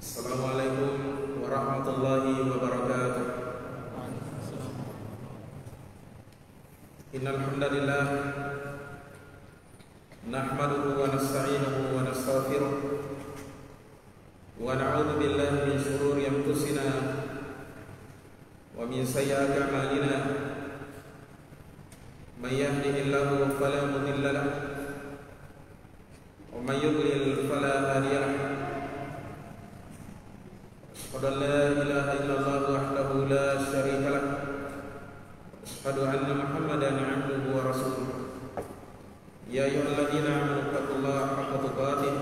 Assalamualaikum warahmatullahi wabarakatuh. Innal hamdalillah nahmaduhu wa nasta'inuhu wa nastaghfiruh wa na'udzu billahi min shururi anfusina wa min sayyiati a'malina. May yahdihillahu fala mudilla lahu wa may yudlil fala hadiya lahu. أشهد أن لا إله إلا الله وحده لا شريك له أشهد أن محمدا عبده ورسوله يا أيها الذين آمنوا اتقوا الله حق تقاته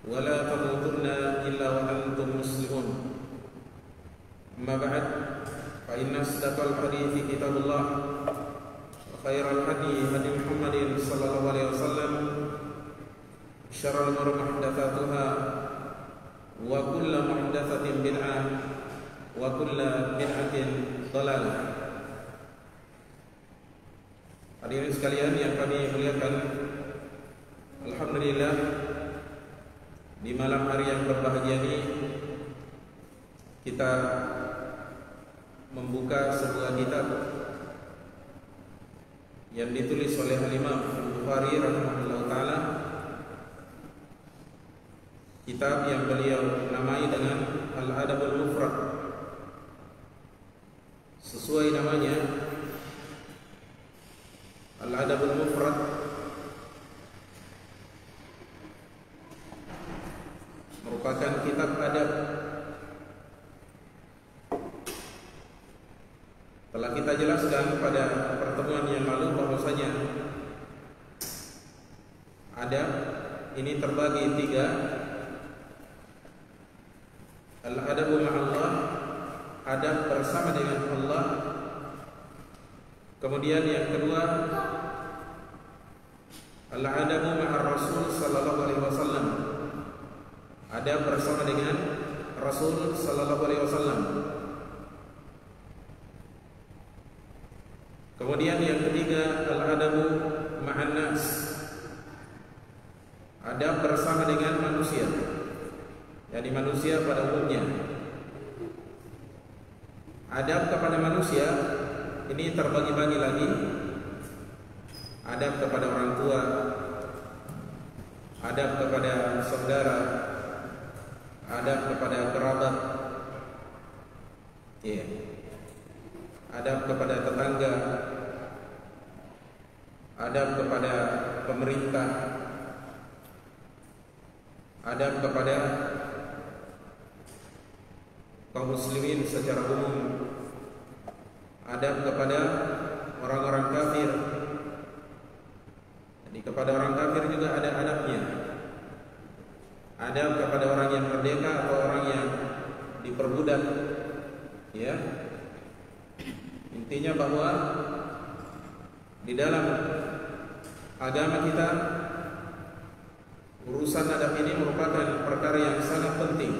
ولا تموتن إلا وأنتم مسلمون أما بعد فإن أصدق الحديث كتاب الله وخير الهدي هدي محمد صلى الله عليه وسلم شر الأمور محدثاتها wa kullu muhdatsatin bid'ah wa kullu bid'atin dhalalah. Hadirin sekalian yang kami muliakan, alhamdulillah di malam hari yang berbahagia ini kita membuka sebuah kitab yang ditulis oleh Imam Bukhari rahimahullah taala, kitab yang beliau namai dengan Al-Adabul Mufrad. Sesuai namanya, Al-Adabul Mufrad merupakan kitab adab. Telah kita jelaskan pada pertemuan yang lalu bahwasanya adab ini terbagi tiga. Al-adabu ma'allah, adab bersama dengan Allah. Kemudian yang kedua, al-adabu ma'ar Rasul sallallahu alaihi wasallam, adab bersama dengan Rasul sallallahu alaihi wasallam. Kemudian yang ketiga, al-adabu ma'an nas, adab bersama dengan manusia, yakni manusia pada umumnya. Adab kepada manusia ini terbagi-bagi lagi. Adab kepada orang tua, adab kepada saudara, adab kepada kerabat, adab kepada tetangga, adab kepada pemerintah, adab kepada kaum muslimin secara umum, adab kepada orang-orang kafir. Jadi kepada orang kafir juga ada adabnya. Adab kepada orang yang merdeka atau orang yang diperbudak. Ya. Intinya bahwa di dalam agama kita urusan adab ini merupakan perkara yang sangat penting.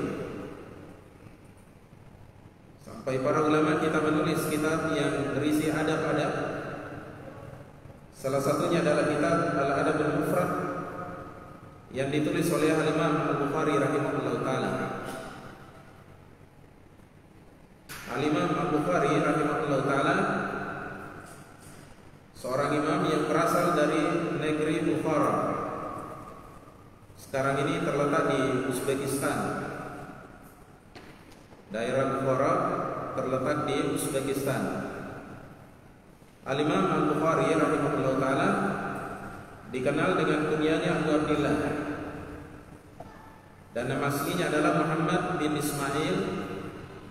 Sampai para ulama kita menulis kitab yang berisi adab-adab. Salah satunya adalah kitab Al-Adabul Mufrad yang ditulis oleh Al-Imam Al-Bukhari rahimahullah ta'ala. Al-Imam Al-Bukhari rahimahullah ta'ala seorang imam yang berasal dari negeri Bukhara. Sekarang ini terletak di Uzbekistan. Daerah Bukhara terletak di Uzbekistan. Al-Imam Al-Bukhari rahimahullah ta'ala dikenal dengan kunyanya Abu Abdillah, dan nama aslinya adalah Muhammad bin Ismail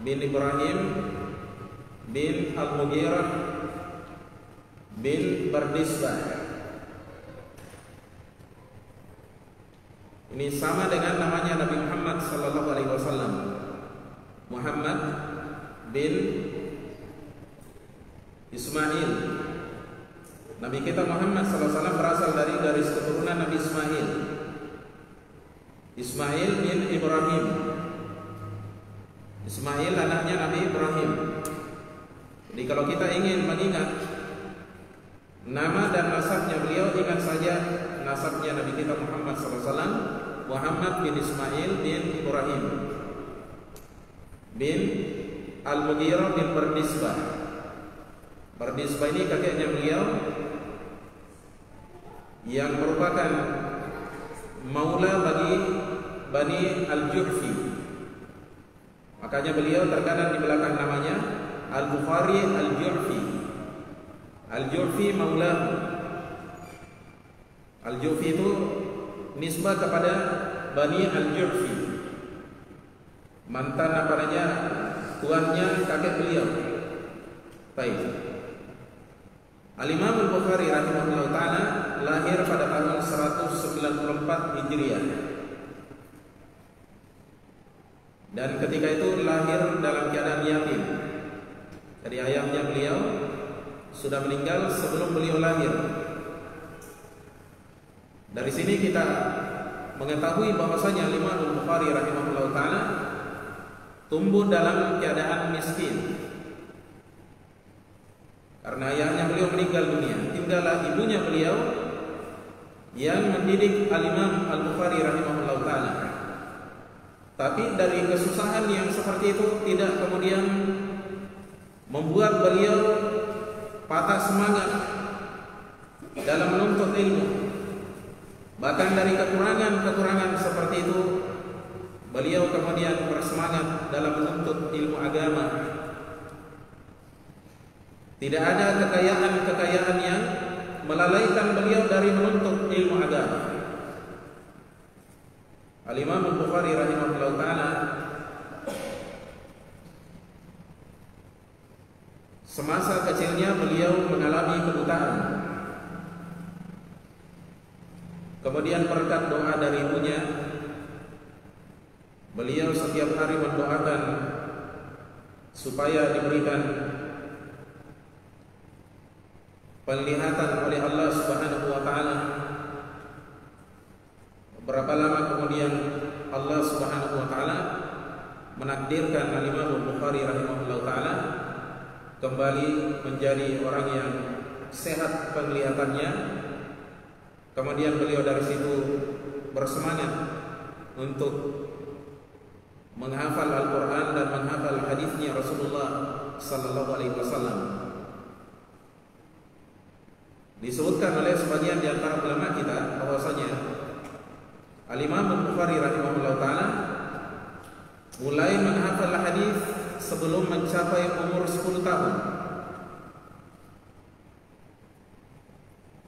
bin Ibrahim bin Al-Mughirah bin Bardisbah. Ini sama dengan namanya Nabi Muhammad sallallahu alaihi wasallam, Muhammad bin Ismail. Nabi kita Muhammad sallallahu alaihi wasallam berasal dari garis keturunan Nabi Ismail. Ismail bin Ibrahim. Ismail anaknya Nabi Ibrahim. Jadi kalau kita ingin mengingat nama dan nasabnya beliau, ingat saja nasabnya Nabi kita Muhammad sallallahu alaihi wasallam, Muhammad bin Ismail bin Ibrahim bin Al-Mughirah bin Bardisbah. Bardisbah ini kakeknya beliau yang merupakan maula bagi Bani Al-Juhfi. Makanya beliau terkadang di belakang namanya Al-Bukhari Al-Juhfi. Al-Juhfi maula. Al-Juhfi itu nisbah kepada Bani Al-Juhfi. Mantan apa namanya? Tuannya kakek beliau. Baik. Al-Imam Al-Bukhari rahimahullah ta'ala lahir pada tahun 194 Hijriah. Dan ketika itu lahir dalam keadaan yatim. Jadi ayahnya beliau sudah meninggal sebelum beliau lahir. Dari sini kita mengetahui bahwasanya Imam Al-Bukhari rahimahullah ta'ala tumbuh dalam keadaan miskin. Karena ayahnya beliau meninggal dunia, tinggallah ibunya beliau yang mendidik Al-Imam Al-Bukhari rahimahullah ta'ala. Tapi dari kesusahan yang seperti itu tidak kemudian membuat beliau patah semangat dalam menuntut ilmu. Bahkan dari kekurangan-kekurangan seperti itu, beliau kemudian bersemangat dalam menuntut ilmu agama. Tidak ada kekayaan-kekayaan yang melalaikan beliau dari menuntut ilmu agama. Al-Imam Al-Bukhari rahimahullah ta'ala semasa kecilnya beliau mengalami kebutaan. Kemudian berkat doa dari ibunya, beliau setiap hari mendoakan supaya diberikan penglihatan oleh Allah Subhanahu wa ta'ala. Berapa lama kemudian Allah Subhanahu wa ta'ala menakdirkan Al-Imam Al-Bukhari rahimahullah ta'ala kembali menjadi orang yang sehat penglihatannya. Kemudian beliau dari situ bersemangat untuk menghafal Al-Quran dan menghafal hadisnya Rasulullah sallallahu alaihi wasallam. Disebutkan oleh sebagian di antara ulama kita bahwasanya Al-Imam Al-Bukhari rahimahullah ta'ala mulai menghafal hadis sebelum mencapai umur 10 tahun.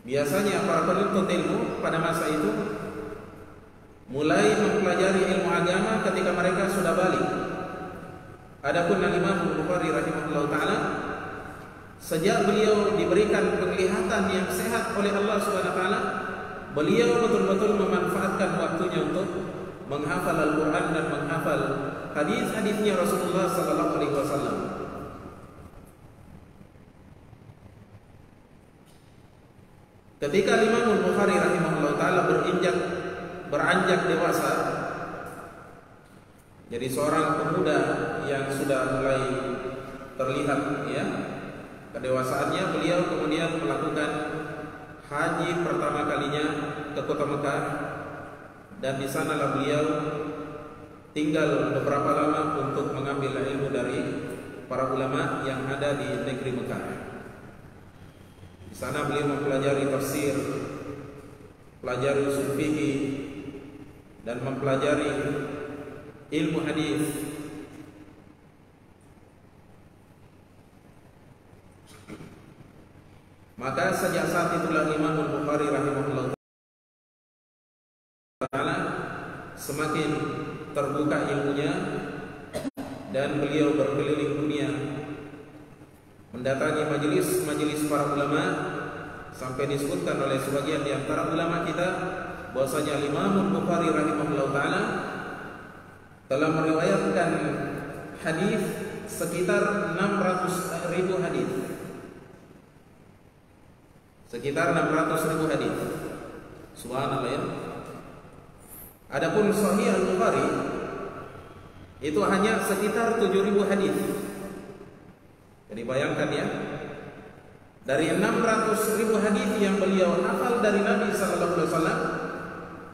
Biasanya para penuntut ilmu pada masa itu mulai mempelajari ilmu agama ketika mereka sudah balik. Adapun Al-Imam Al-Bukhari rahimahullah ta'ala, sejak beliau diberikan penglihatan yang sehat oleh Allah Subhanahu wa ta'ala, beliau betul-betul memanfaatkan waktunya untuk menghafal Al-Quran dan menghafal hadis-hadisnya Rasulullah sallallahu alaihi wasallam. Ketika Imam Al-Bukhari rahimahullah ta'ala beranjak dewasa, jadi seorang pemuda yang sudah mulai terlihat ya kedewasaannya, beliau kemudian melakukan haji pertama kalinya ke kota Mekah, dan di sanalah beliau tinggal beberapa lama untuk mengambil ilmu dari para ulama yang ada di negeri Mekah. Di sana beliau mempelajari tafsir, pelajari usul fikih, dan mempelajari ilmu hadis. Maka sejak saat itulah Imam Al-Bukhari rahimahullah ta'ala semakin terbuka ilmunya dan beliau berkeliling dunia mendatangi majelis para ulama, sampai disebutkan oleh sebagian di antara ulama kita bahwasanya Imam Bukhari rahimahullah taala telah meriwayatkan hadis sekitar 600.000 hadis. Sekitar 600.000 hadis. Subhanallah ya. Adapun Sahih Al-Bukhari itu hanya sekitar 7.000 hadis. Jadi bayangkan ya, dari 600.000 hadis yang beliau hafal dari Nabi sallallahu alaihi wasallam,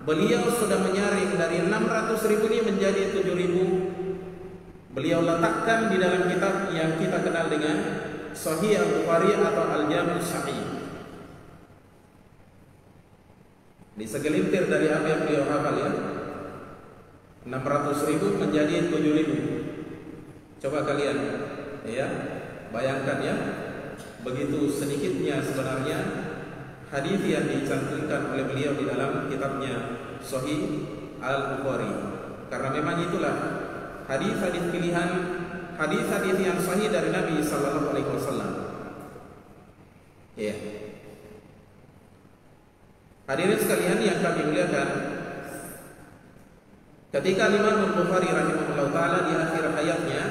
beliau sudah menyaring dari 600.000 ini menjadi 7.000. Beliau letakkan di dalam kitab yang kita kenal dengan Sahih Al-Bukhari atau Al-Jami' Sahih. Di segelintir dari apa yang beliau hafal ya, 600.000 menjadi 7.000. Coba kalian ya bayangkan ya, begitu sedikitnya sebenarnya hadis yang dicantumkan oleh beliau di dalam kitabnya Sahih Al-Bukhari. Karena memang itulah hadis-hadis pilihan, hadis-hadis yang sahih dari Nabi sallallahu alaihi wasallam. Ya. Hadirin sekalian yang kami muliakan, ketika Imam Bukhari rahimahullah taala di akhir hayatnya,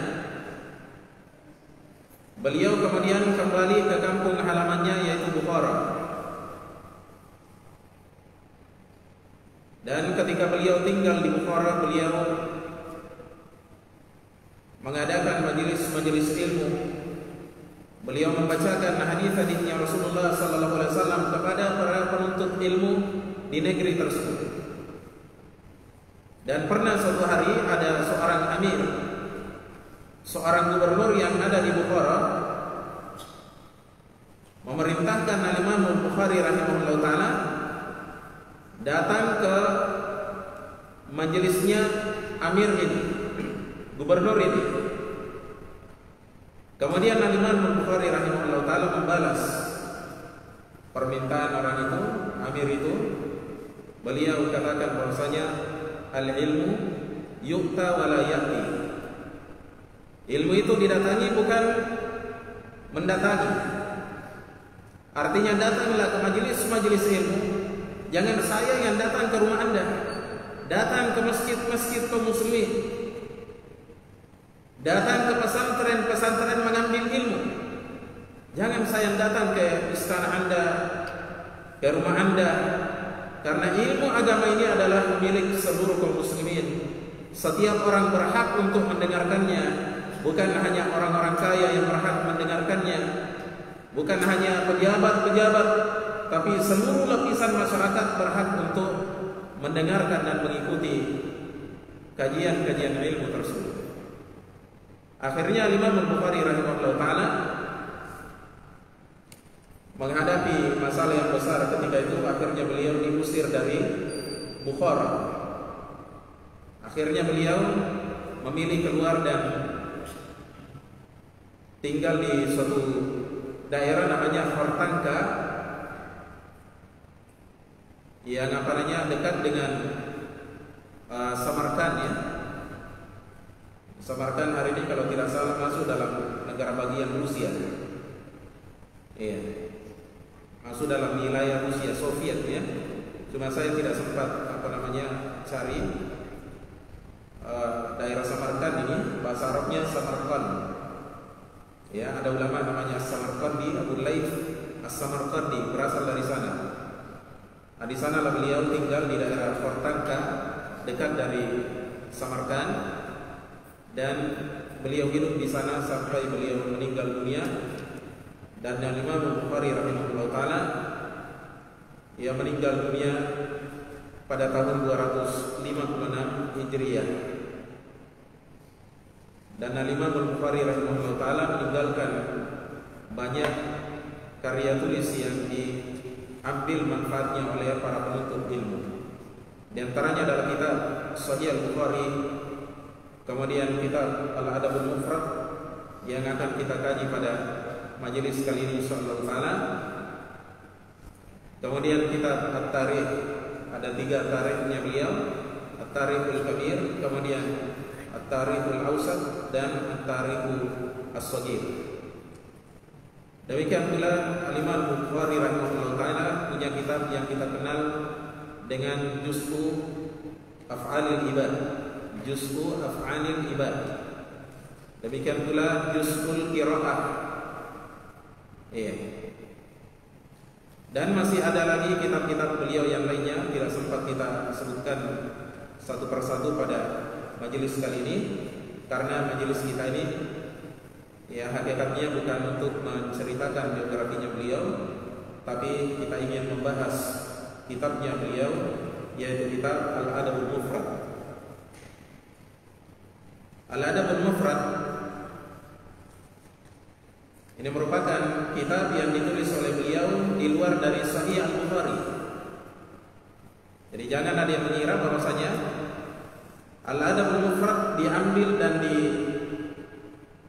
beliau kemudian kembali ke kampung halamannya yaitu Bukhara. Dan ketika beliau tinggal di Bukhara, beliau mengadakan majelis-majelis ilmu. Beliau membacakan hadis-hadisnya Rasulullah sallallahu alaihi wasallam kepada para penuntut ilmu di negeri tersebut. Dan pernah suatu hari ada seorang amir, seorang gubernur yang ada di Bukhara, memerintahkan Imam Bukhari rahimahullah taala datang ke majelisnya amir ini, gubernur ini. Kemudian Imam Bukhari rahimahullah taala membalas permintaan orang itu, amir itu. Beliau katakan bahwasanya al-ilmu yu'ta wa la ya'ti. Ilmu itu didatangi bukan mendatangi. Artinya datanglah ke majelis-majelis ilmu. Jangan saya yang datang ke rumah Anda. Datang ke masjid-masjid kaum muslimin. Datang ke pesantren-pesantren mengambil ilmu. Jangan saya datang ke istana Anda, ke rumah Anda. Karena ilmu agama ini adalah milik seluruh kaum muslimin. Setiap orang berhak untuk mendengarkannya. Bukan hanya orang-orang kaya yang berhak mendengarkannya. Bukan hanya pejabat-pejabat, tapi seluruh lapisan masyarakat berhak untuk mendengarkan dan mengikuti kajian-kajian ilmu tersebut. Akhirnya Imam Bukhari rahimahullah taala menghadapi masalah yang besar ketika itu. Akhirnya beliau diusir dari Bukhara. Akhirnya beliau memilih keluar dan tinggal di suatu daerah namanya Hortangka, yang dekat dengan Samarkand ya. Samarkand hari ini kalau tidak salah masuk dalam negara bagian Rusia. Iya. Masuk dalam wilayah Rusia Soviet ya. Cuma saya tidak sempat cari daerah Samarkand ini, bahasa Arabnya Samarkand. Ya, ada ulama namanya Samarkandi, Abu Laith As-Samarkandi, berasal dari sana. Nah, di sanalah beliau tinggal di daerah Hortangka, dekat dari Samarkand. Dan beliau hidup di sana sampai beliau meninggal dunia. Dan Imam Bukhari rahimahullah taala ia meninggal dunia pada tahun 256 Hijriah. Dan Imam Bukhari rahimahullah taala meninggalkan banyak karya tulis yang diambil manfaatnya oleh para penuntut ilmu. Di antaranya adalah kitab Sahih Al-Bukhari, kemudian kitab Al-Adabul Mufrad yang akan kita kaji pada majelis kali ini insyaallah taala. Kemudian kitab At-Tarikh, ada 3 tarikhnya beliau, At-Tarikhul Kabir, kemudian At-Tarikhul Awsat dan At-Tarikhul As-Shaghir. Demikian pula Al-Imam Bukhari rahimahullah ta'ala punya kitab yang kita kenal dengan Juz'u Af'alil Ibad. Juz'u Af'alil Ibad. Demikian pula Juz'ul Qira'ah. Iya. Dan masih ada lagi kitab-kitab beliau yang lainnya, tidak sempat kita sebutkan satu persatu pada majelis kali ini, karena majelis kita ini ya hakikatnya bukan untuk menceritakan biografinya beliau, tapi kita ingin membahas kitabnya beliau, yaitu kitab Al-Adabul Mufrad. Al-Adabul Mufrad ini merupakan kitab yang ditulis oleh beliau di luar dari Sahih Al-Bukhari. Jadi jangan ada yang mengira bahwasanya Al-Adabul Mufrad diambil dan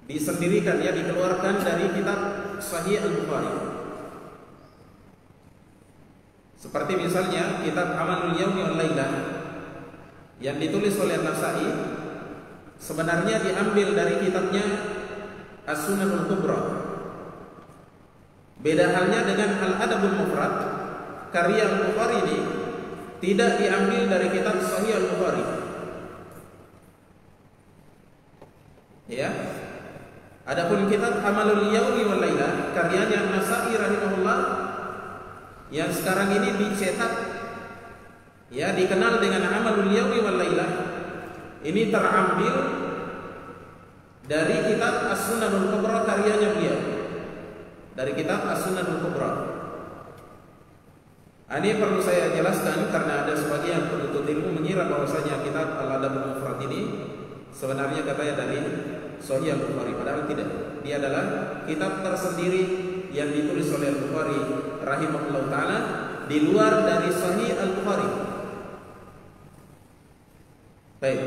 disendirikan, ya, dikeluarkan dari kitab Sahih Al-Bukhari. Seperti misalnya kitab Amalul Yaumi wal Lailah yang ditulis oleh An-Nasa'i sebenarnya diambil dari kitabnya As-Sunanul Kubra. Beda halnya dengan Al-Adabul Mufrad, karya Al-Bukhari ini tidak diambil dari kitab Sahih Al-Bukhari. Ya. Adapun kitab Amalul Yaumi wal Lailah karyanya An-Nasa'i rahimahullah yang sekarang ini dicetak, ya, dikenal dengan Amalul Yaumi wal Lailah, ini terambil dari kitab As-Sunanul Kubra karyanya beliau. Dari kitab As-Sunanul Kubra. Ini perlu saya jelaskan karena ada sebagian penuntut ilmu mengira bahwasanya kitab Al-Adabul Mufrad ini sebenarnya katanya dari Sahih Al-Bukhari, padahal tidak. Dia adalah kitab tersendiri yang ditulis oleh Al-Bukhari rahimahullah ta'ala di luar dari Sahih Al-Bukhari. Baik.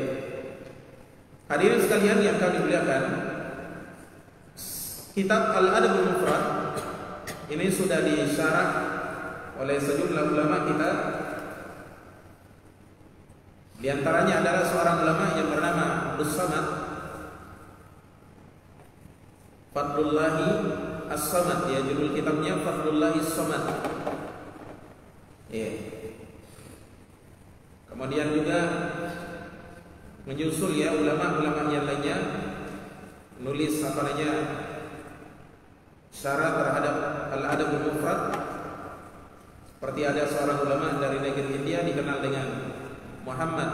Hadirin sekalian yang kami muliakan, kitab Al-Adabul Mufrad ini sudah disyarah oleh sejumlah ulama kita. Di antaranya adalah seorang ulama yang bernama Abdus Samad, Fadlullahi As-Samad, ya, judul kitabnya Fadlullahi As-Samad. Ya. Kemudian juga menyusul, ya, ulama-ulama yang lainnya nulis syarat terhadap Al-Adabul Mufrad. Seperti ada seorang ulama dari negeri India dikenal dengan Muhammad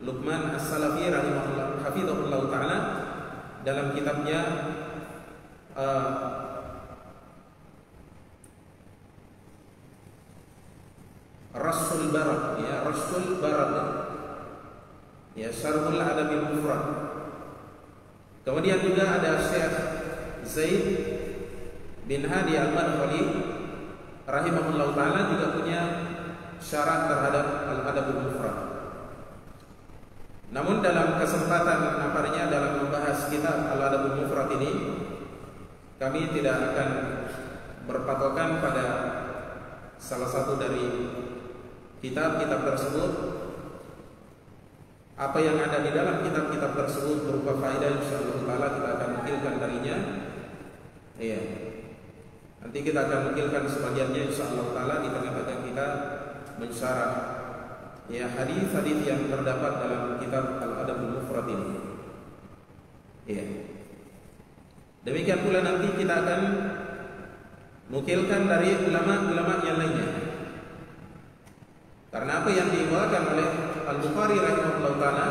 Luqman As-Salafi rahimahullah hafizahullah ta'ala, dalam kitabnya Rasul Barad, ya, Rasul Barad, ya, Syarhul Adabil Mufrad. Kemudian juga ada Syekh Zaid bin Hadi Al-Madkhali rahimahullah ta'ala juga punya syarat terhadap Al-Adabul Mufrad. Namun dalam kesempatan dalam membahas kitab Al-Adabul Mufrad ini, kami tidak akan berpatokan pada salah satu dari kitab-kitab tersebut. Apa yang ada di dalam kitab-kitab tersebut berupa faedah, insyaallah ta'ala kita akan nukilkan darinya. Iya. Nanti kita akan nukilkan sebagiannya insyaallah ta'ala di tengah-tengah kita mensyarah, ya, hadis-hadis yang terdapat dalam kitab Al-Adabul Mufrad ini. Iya. Demikian pula nanti kita akan nukilkan dari ulama-ulama yang lainnya. Karena apa yang dibawakan oleh Al-Bukhari rahimahullah ta'ala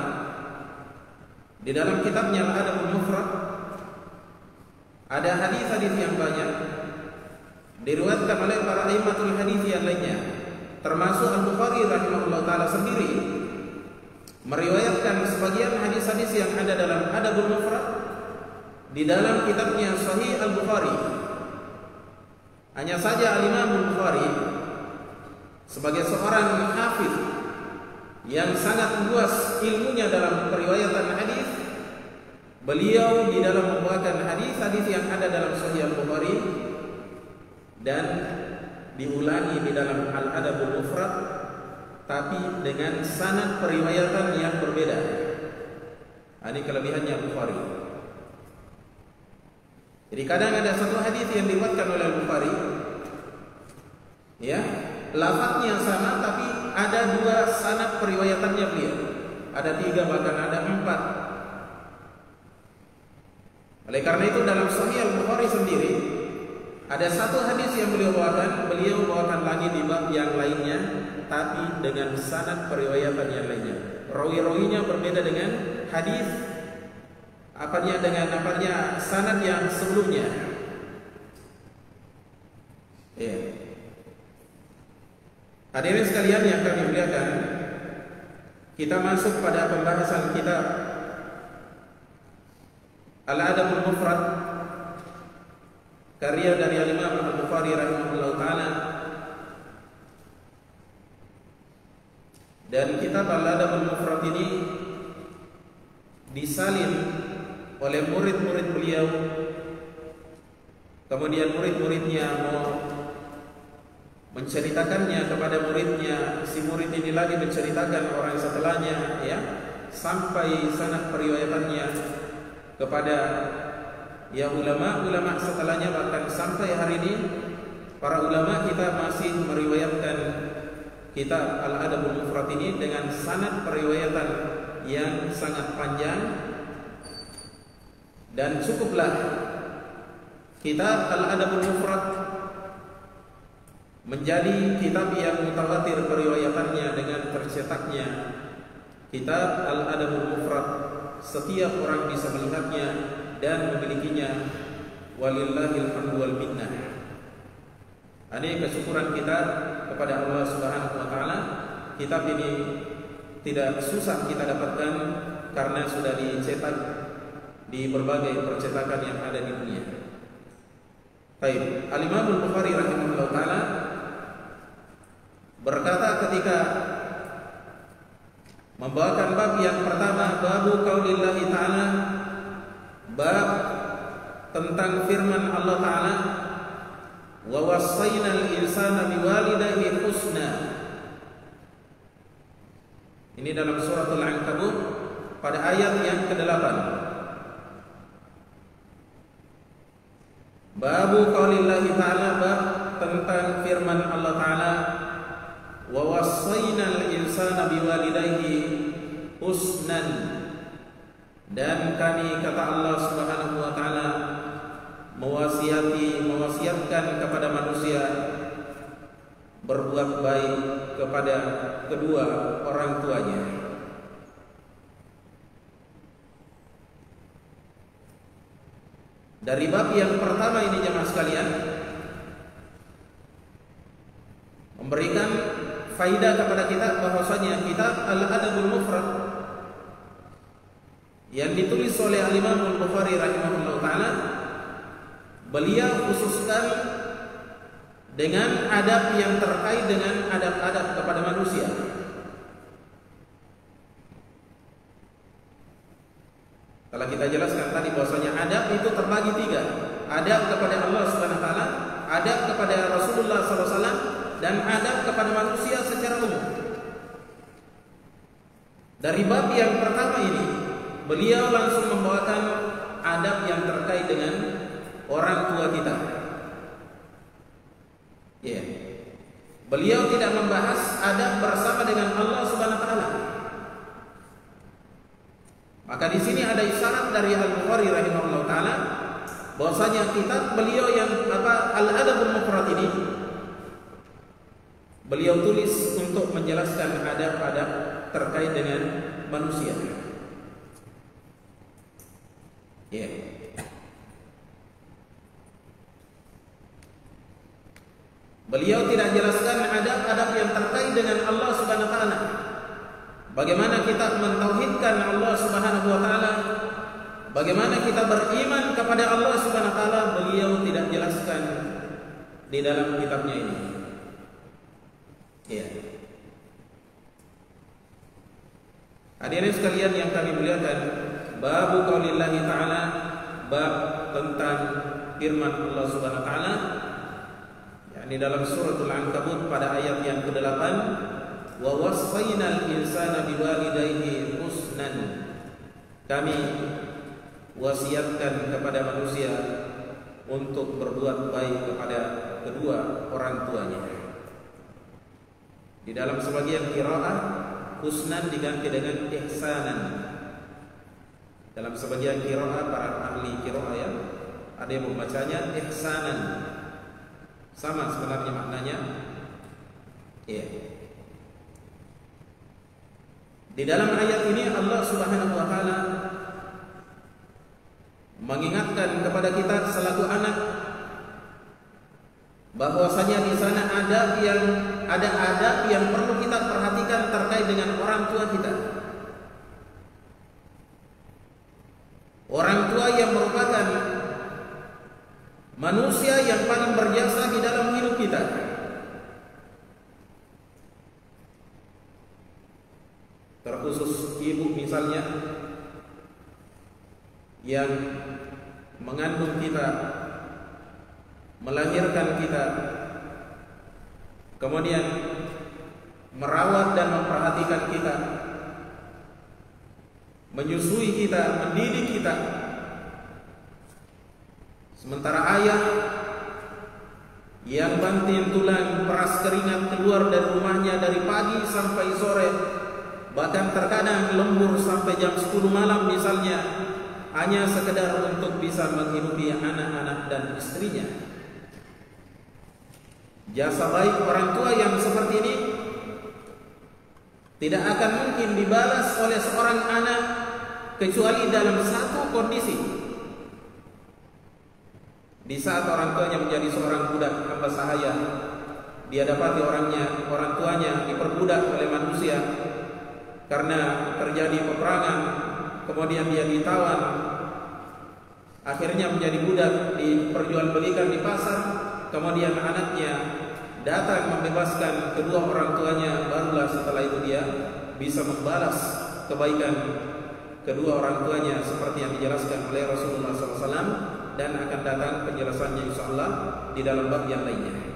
di dalam kitabnya Al-Adabul Mufrad, ada hadis-hadis yang banyak diriwayatkan oleh para a'immatul hadis yang lainnya, termasuk Al-Bukhari rahimahullah ta'ala sendiri meriwayatkan sebagian hadis-hadis yang ada dalam Adabul Mufrad di dalam kitabnya Sahih Al-Bukhari. Hanya saja Al-Imam Al-Bukhari sebagai seorang hafiz yang sangat luas ilmunya dalam periwayatan hadis, beliau di dalam membawakan hadis-hadis yang ada dalam Sahih Al-Bukhari dan diulangi di dalam Al-Adabul Mufrad, tapi dengan sanad periwayatan yang berbeda. Ini kelebihannya Bukhari. Jadi kadang ada satu hadis yang diriwayatkan oleh Bukhari, ya, lafadznya sama tapi ada dua sanad periwayatannya beliau. Ada 3 bahkan ada 4. Oleh karena itu dalam Sahih Al-Bukhari sendiri ada satu hadis yang beliau bawakan lagi di bab yang lainnya, tapi dengan sanad periwayatan yang lainnya. Rawi-rawinya berbeda dengan hadis dengan sanad yang sebelumnya. Ya. Hadirin sekalian yang kami muliakan, kita masuk pada pembahasan kitab Al-Adabul Mufrad, karya dari Imam Al-Bukhari rahimahullah ta'ala. Dan kitab Al-Adabul Mufrad ini disalin oleh murid-murid beliau. Kemudian murid-muridnya mau menceritakannya kepada muridnya, si murid ini lagi menceritakan orang setelahnya, ya, sampai sanad periwayatannya kepada ya ulama setelahnya. Bahkan sampai hari ini para ulama kita masih meriwayatkan kitab Al-Adabul Mufrad ini dengan sanad periwayatan yang sangat panjang. Dan cukuplah kitab Al-Adabul Mufrad menjadi kitab yang mutawatir periwayatannya dengan tercetaknya kitab Al-Adabul Mufrad. Setiap orang bisa melihatnya dan memilikinya. Walillahil hamdu wal minnah. Ini kesyukuran kita kepada Allah Subhanahu wa taala. Kitab ini tidak susah kita dapatkan karena sudah dicetak di berbagai percetakan yang ada di dunia. Baik, Al-Imam Al-Bukhari rahimahullah ta'ala berkata ketika membawakan bab yang pertama, babu qaulillahi ta'ala, bab tentang firman Allah ta'ala, wa wassaynal insana biwalidayhi husna. Ini dalam suratul Ankabut pada ayat yang ke-8. Babu qaulillahi ta'ala, bab tentang firman Allah ta'ala, wa wassaynal insana biwalidayhi husnan. Dan kami, kata Allah Subhanahu wa ta'ala, mewasiatkan kepada manusia berbuat baik kepada kedua orang tuanya. Dari bab yang pertama ini jemaah sekalian memberikan faidah kepada kita bahwasanya kitab Al-Adabul Mufrad yang ditulis oleh Al-Imam Al-Bukhari rahimahullah ta'ala, beliau khususkan dengan adab yang terkait dengan adab-adab kepada manusia. Kalau kita jelaskan tadi bahwasanya adab itu terbagi 3. Adab kepada Allah Subhanahu wa taala, adab kepada Rasulullah SAW, dan adab kepada manusia secara umum. Dari bab yang pertama ini, beliau langsung membawakan adab yang terkait dengan orang tua kita. Ya. Beliau tidak membahas adab bersama dengan Allah Subhanahu wa taala. Maka di sini ada isyarat dari Al-Bukhari rahimahullah taala bahwasanya kitab beliau yang Al-Adabul Mufrad ini beliau tulis untuk menjelaskan adab-adab terkait dengan manusia. Ya. Beliau tidak jelaskan adab-adab yang terkait dengan Allah Subhanahu wa taala. Bagaimana kita mentauhidkan Allah Subhanahu wa taala, bagaimana kita beriman kepada Allah Subhanahu wa taala, beliau tidak jelaskan di dalam kitabnya ini. Ya. Hadirin sekalian yang kami muliakan, babu qaulillahi ta'ala, bab tentang firman Allah Subhanahu wa taala yakni dalam suratul Ankabut pada ayat yang ke-8, wa wassaynal insana biwalidayhi husnan. kami wasiatkan kepada manusia untuk berbuat baik kepada kedua orang tuanya. Di dalam sebagian qiraah husnan diganti dengan ihsanan. Dalam sebagian qiraah para ahli qiraah ya, ada yang membacanya ihsanan. Sama sebenarnya maknanya. Iya. Di dalam ayat ini Allah Subhanahu wa taala mengingatkan kepada kita selaku anak bahwasanya di sana ada adab yang perlu kita perhatikan terkait dengan orang tua kita. Orang tua yang merupakan manusia yang paling berjasa di dalam hidup kita. Terkhusus ibu misalnya yang mengandung kita, melahirkan kita, kemudian merawat dan memperhatikan kita, menyusui kita, mendidik kita. Sementara ayah yang banting tulang peras keringat keluar dari rumahnya dari pagi sampai sore, bahkan terkadang lembur sampai jam 10 malam misalnya, hanya sekedar untuk bisa menghidupi anak-anak dan istrinya. Jasa baik orang tua yang seperti ini tidak akan mungkin dibalas oleh seorang anak kecuali dalam satu kondisi. Di saat orang tuanya menjadi seorang budak hamba sahaya, dia dapati orang tuanya diperbudak oleh manusia karena terjadi peperangan, kemudian dia ditawan, akhirnya menjadi budak, diperjualbelikan di pasar, kemudian anaknya datang membebaskan kedua orang tuanya, barulah setelah itu dia bisa membalas kebaikan kedua orang tuanya seperti yang dijelaskan oleh Rasulullah SAW, dan akan datang penjelasannya insyaallah di dalam bab yang lainnya.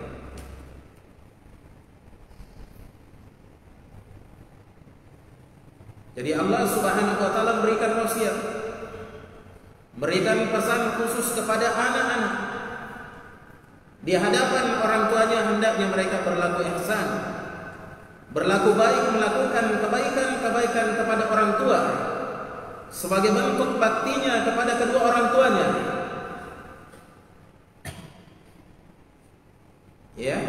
Jadi Allah Subhanahu wa taala memberikan wasiat, memberikan pesan khusus kepada anak-anak. Di hadapan orang tuanya hendaknya mereka berlaku ihsan, berlaku baik, melakukan kebaikan-kebaikan kepada orang tua sebagai bentuk baktinya kepada kedua orang tuanya. Ya,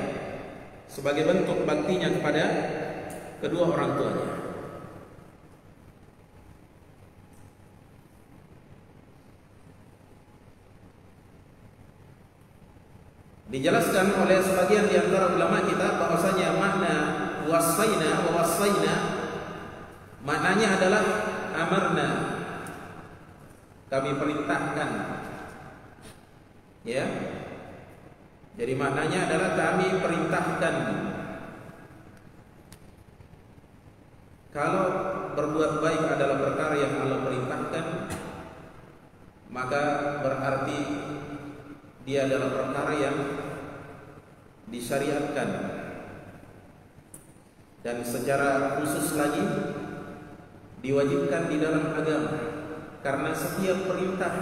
sebagai bentuk baktinya kepada kedua orang tuanya. Dijelaskan oleh sebagian di antara ulama kita bahwasanya makna wasaina wa wasaina maknanya adalah amarna, kami perintahkan. Ya. Jadi maknanya adalah kami perintahkan. Kalau berbuat baik adalah perkara yang Allah perintahkan, maka berarti dia adalah perkara yang disyariatkan. Dan secara khusus lagi diwajibkan di dalam agama, karena setiap perintah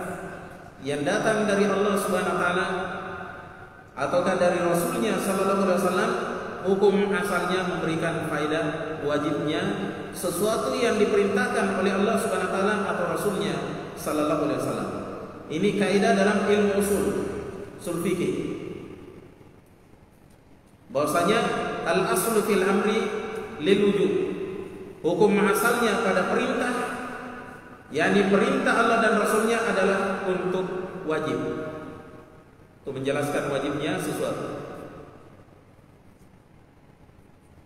yang datang dari Allah Subhanahu wa taala ataukah dari Rasulnya sallallahu alaihi wasallam, hukum asalnya memberikan faedah wajibnya sesuatu yang diperintahkan oleh Allah Subhanahu wa taala atau Rasulnya sallallahu alaihi wasallam. Ini kaidah dalam ilmu usul fikih. Bahwasanya al aslu fil amri lil wujub. Hukum asalnya pada perintah, yakni perintah Allah dan Rasulnya adalah untuk wajib, untuk menjelaskan wajibnya sesuatu.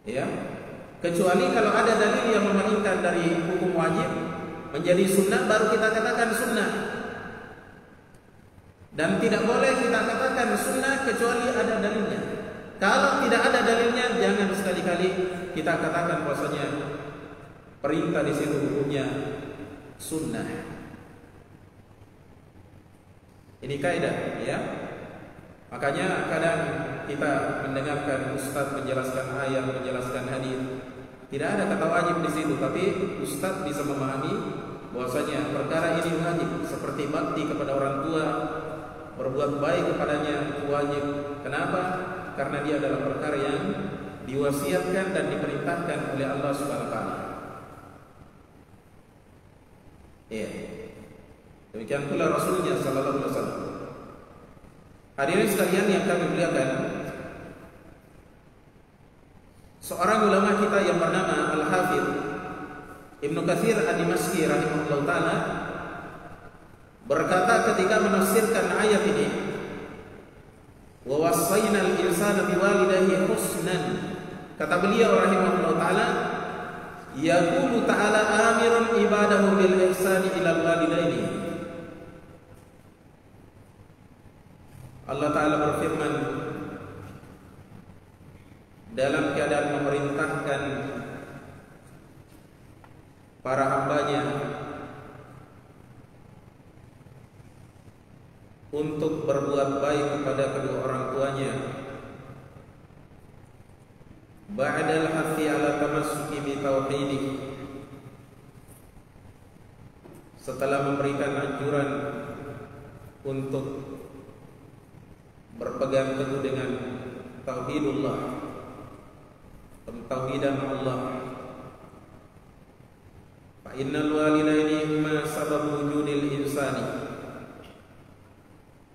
Ya, kecuali kalau ada dalil yang memalingkan dari hukum wajib menjadi sunnah, baru kita katakan sunnah. Dan tidak boleh kita katakan sunnah kecuali ada dalilnya. Kalau tidak ada dalilnya, jangan sekali-kali kita katakan bahwasanya perintah di situ hukumnya sunnah. Ini kaidah, ya. Makanya kadang kita mendengarkan ustaz menjelaskan ayat, menjelaskan hadis, tidak ada kata wajib di situ, tapi ustaz bisa memahami bahwasanya perkara ini wajib, seperti bakti kepada orang tua, berbuat baik kepadanya itu wajib. Kenapa? Karena dia adalah perkara yang diwasiatkan dan diperintahkan oleh Allah Subhanahu wa taala. Ya. Demikian pula Rasulnya sallallahu alaihi wasallam. Hadirin sekalian yang kami muliakan, seorang ulama kita yang bernama Al-Hafidz Ibnu Katsir Ad-Dimashqi rahimahullah taala berkata ketika menafsirkan ayat ini, wa wasainal insana biwalidayhi husnan, kata beliau rahimahullah taala, yaqulu ta'ala amirun ibadahu bil ihsani ilal walidaini. Allah taala berfirman dalam keadaan memerintahkan para hambanya untuk berbuat baik kepada kedua orang tuanya, ba'dal hathi ala tamassuki bi tauhidih, setelah memberikan anjuran untuk berpegang teguh dengan tauhidullah, pentauhidan Allah. Fa innal walidaini huma sabab wujudil insani,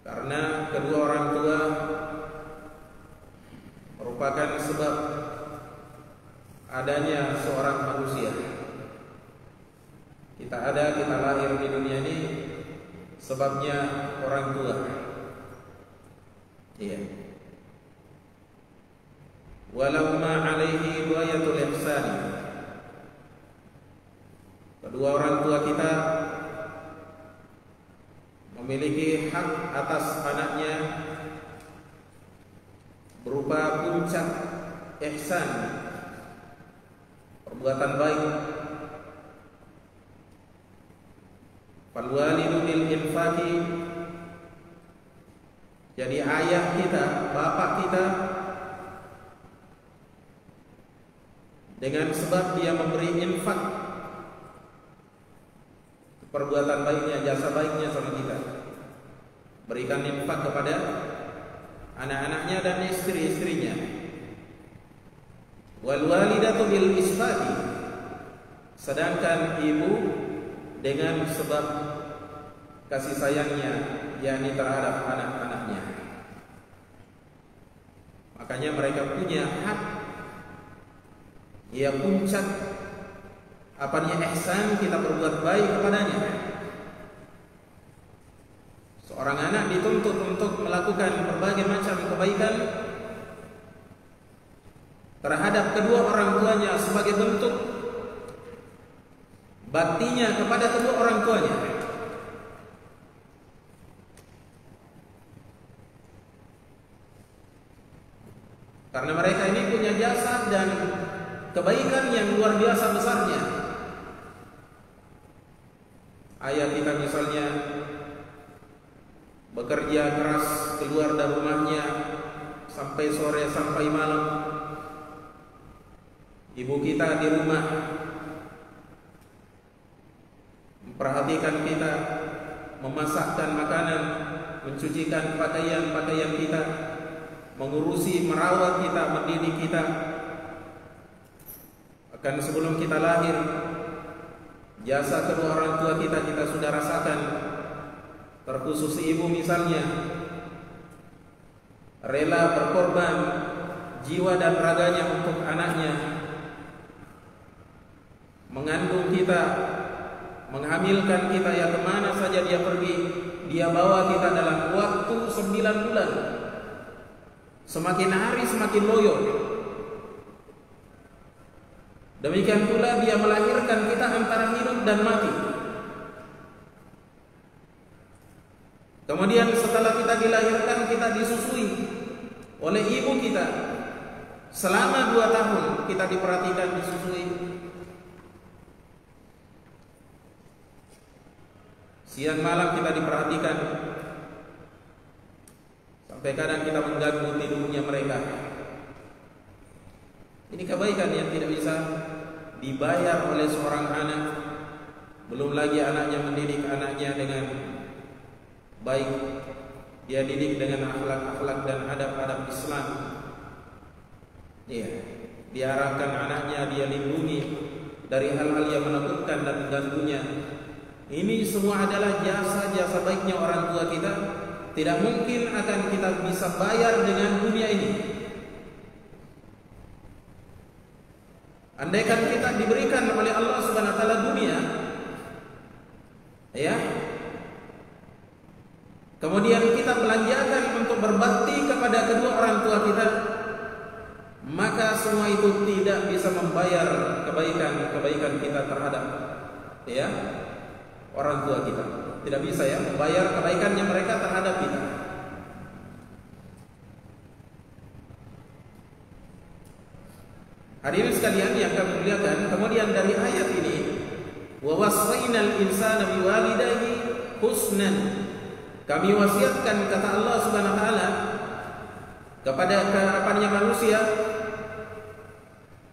karena kedua orang tua merupakan sebab adanya seorang manusia. Kita ada, kita lahir di dunia ini sebabnya orang tua. Iya. Walau ma alaihi wayatul ihsani, kedua orang tua kita memiliki hak atas anaknya berupa puncak ihsan, perbuatan baik. Fal walidu bil infaqi, jadi ayah kita, bapak kita, dengan sebab dia memberi infak, perbuatan baiknya, jasa baiknya sama kita, berikan infak kepada anak-anaknya dan istri-istrinya. Wal walidatu bil isfaqi, sedangkan ibu dengan sebab kasih sayangnya, yakni terhadap anak-anaknya. Makanya mereka punya hak, ya puncak apanya ihsan, kita berbuat baik kepadanya. Seorang anak dituntut untuk melakukan berbagai macam kebaikan terhadap kedua orang tuanya sebagai bentuk baktinya kepada kedua orang tuanya. Karena mereka ini punya jasa dan kebaikan yang luar biasa besarnya. Ayah kita misalnya bekerja keras, keluar dari rumahnya sampai sore, sampai malam. Ibu kita di rumah memperhatikan kita, memasakkan makanan, mencucikan pakaian-pakaian kita, mengurusi, merawat kita, mendidik kita. Bahkan sebelum kita lahir, jasa kedua orang tua kita sudah rasakan. Terkhusus ibu misalnya, rela berkorban jiwa dan raganya untuk anaknya, mengandung kita, menghamilkan kita, ya kemana saja dia pergi, dia bawa kita dalam waktu 9 bulan. Semakin hari semakin loyo. Demikian pula dia melahirkan kita antara hidup dan mati. Kemudian setelah kita dilahirkan, kita disusui oleh ibu kita. Selama 2 tahun kita diperhatikan, disusui. Siang malam kita diperhatikan. Sampai kadang kita mengganggu tidurnya mereka. Ini kebaikan yang tidak bisa dibayar oleh seorang anak Belum lagi anaknya mendidik anaknya dengan baik. Dia didik dengan akhlak-akhlak dan adab-adab Islam. Iya, diarahkan anaknya, dia lindungi dari hal-hal yang menakutkan dan mengganggunya. Ini semua adalah jasa-jasa baiknya orang tua kita. Tidak mungkin akan kita bisa bayar dengan dunia ini. Andaikan kita diberikan oleh Allah Subhanahu wa taala dunia, ya, kemudian kita belanjakan untuk berbakti kepada kedua orang tua kita, maka semua itu tidak bisa membayar kebaikan kita terhadap, ya, orang tua kita. Tidak bisa, ya, membayar kebaikannya mereka terhadap kita. Hadirin sekalian yang kami muliakan, kemudian dari ayat ini, wa wassaynal insana biwalidayhi husnan. Kami wasiatkan, kata Allah Subhanahu wa taala, kepada harapannya manusia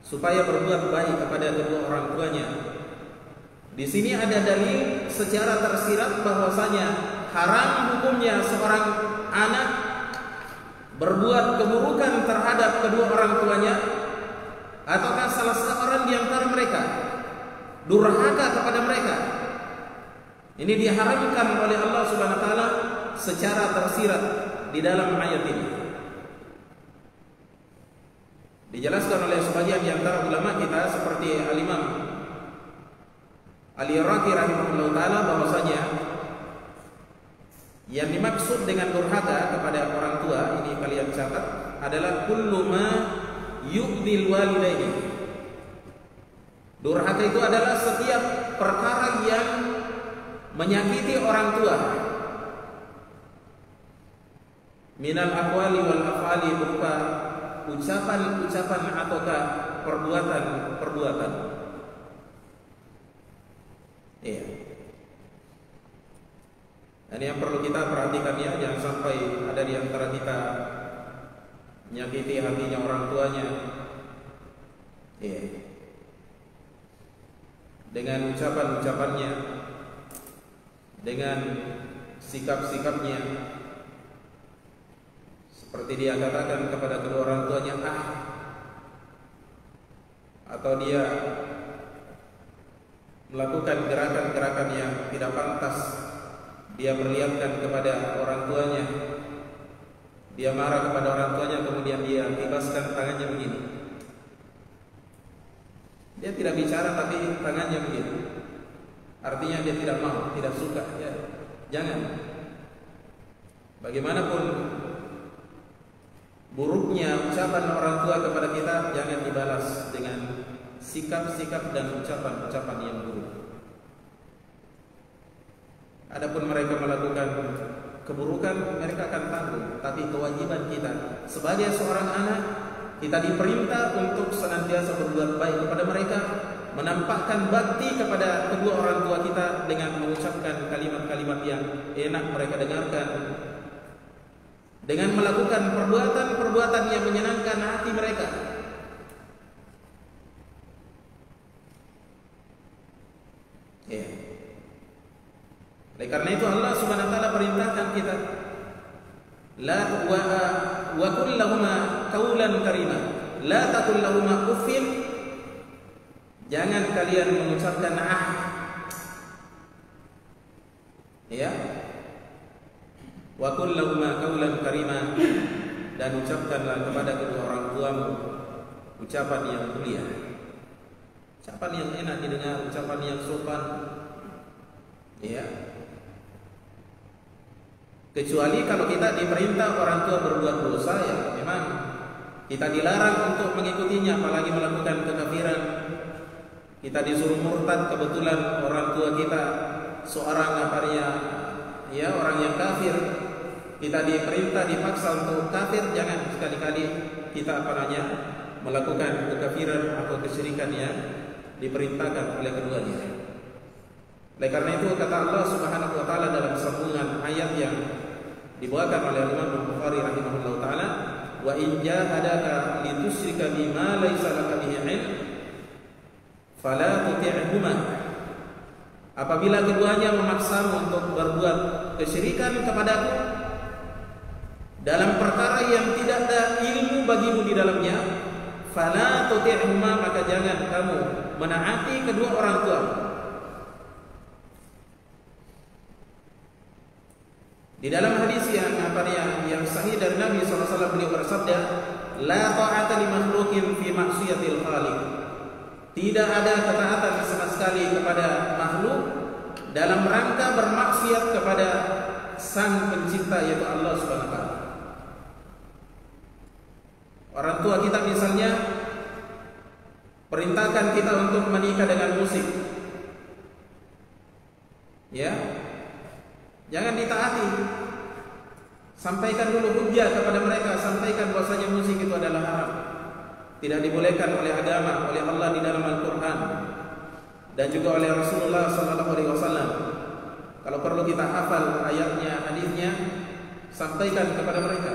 supaya berbuat baik kepada kedua orang tuanya. Di sini ada dalil secara tersirat bahwasanya haram hukumnya seorang anak berbuat keburukan terhadap kedua orang tuanya, ataukah salah seorang di antara mereka durhaka kepada mereka. Ini diharamkan oleh Allah Subhanahu wa taala secara tersirat di dalam ayat ini. Dijelaskan oleh sebagian di antara ulama kita seperti Al-Imam Al-Iraqi rahimahullah taala bahwasanya yang dimaksud dengan durhaka kepada orang tua, ini kalian catat, adalah kullu ma yu'dil walidaini. Durhaka itu adalah setiap perkara yang menyakiti orang tua. Minal aqwali wal af'ali, berupa ucapan-ucapan ataukah perbuatan-perbuatan. Iya. Ini yang perlu kita perhatikan, ya, jangan sampai ada di antara kita menyakiti hatinya orang tuanya, iya, dengan ucapan-ucapannya, dengan sikap-sikapnya, seperti dia katakan kepada kedua orang tuanya atau dia melakukan gerakan-gerakan yang tidak pantas dia perlihatkan kepada orang tuanya. Dia marah kepada orang tuanya, kemudian dia kibaskan tangannya begini. Dia tidak bicara tapi tangannya begini. Artinya dia tidak mau, tidak suka, ya. Jangan. Bagaimanapun buruknya ucapan orang tua kepada kita, jangan dibalas dengan sikap-sikap dan ucapan-ucapan yang buruk. Adapun mereka melakukan keburukan, mereka akan tanggung. Tapi kewajiban kita sebagai seorang anak, kita diperintah untuk senantiasa berbuat baik kepada mereka, menampakkan bakti kepada kedua orang tua kita dengan mengucapkan kalimat-kalimat yang enak mereka dengarkan, dengan melakukan perbuatan-perbuatan yang menyenangkan hati mereka. Ya. Oleh karena itu Allah Subhanahu wa taala perintahkan kita, la wa qul lahumā qawlan karīmā, la taqul lahumā uffin. Jangan kalian mengucapkan ya. Wa qul lahumā qawlan karīmā, dan ucapkanlah kepada kedua orang tuamu ucapan yang mulia, ucapan yang enak didengar, ucapan yang sopan, ya. Kecuali kalau kita diperintah orang tua berbuat dosa, ya memang kita dilarang untuk mengikutinya, apalagi melakukan kekafiran. Kita disuruh murtad, kebetulan orang tua kita seorang ya orang yang kafir. Kita diperintah, dipaksa untuk kafir, jangan sekali-kali kita melakukan kekafiran atau kesyirikan yang diperintahkan oleh keduanya. Oleh karena itu kata Allah Subhanahu wa taala dalam sambungan ayat yang dibawakan oleh Imam Bukhari rahimahullah taala, wa in jahadaka litusyrika bima laysa laka bihi ilm fala tuti'huma. apabila keduanya memaksamu untuk berbuat kesyirikan kepadaku dalam perkara yang tidak ada ilmu bagimu di dalamnya, fala tuti'huma, maka jangan kamu menaati kedua orang tua. Di dalam hadis yang sahih dari Nabi SAW, beliau bersabda, la ta'ata li makhluqin fi ma'siyatil khaliq. Tidak ada ketaatan sama sekali kepada makhluk dalam rangka bermaksiat kepada Sang Pencipta, yaitu Allah Subhanahu wa taala. Orang tua kita misalnya perintahkan kita untuk menikah dengan musik, ya, jangan ditaati. Sampaikan dulu hujjah kepada mereka, sampaikan bahwasanya musik itu adalah haram, tidak dibolehkan oleh agama, oleh Allah di dalam Al-Quran dan juga oleh Rasulullah SAW. Kalau perlu kita hafal ayatnya, hadisnya, sampaikan kepada mereka.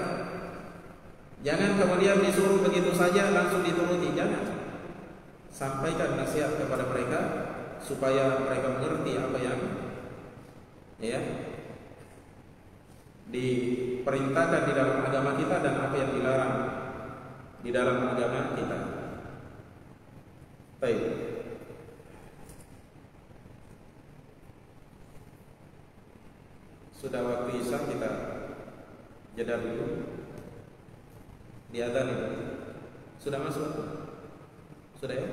Jangan kemudian disuruh begitu saja langsung dituruti, jangan. Sampaikan nasihat kepada mereka supaya mereka mengerti apa yang diperintahkan di dalam agama kita dan apa yang dilarang di dalam agama kita. Baik. Sudah waktu Isya, kita jeda dulu. Diadzan itu sudah masuk? Sudah ya?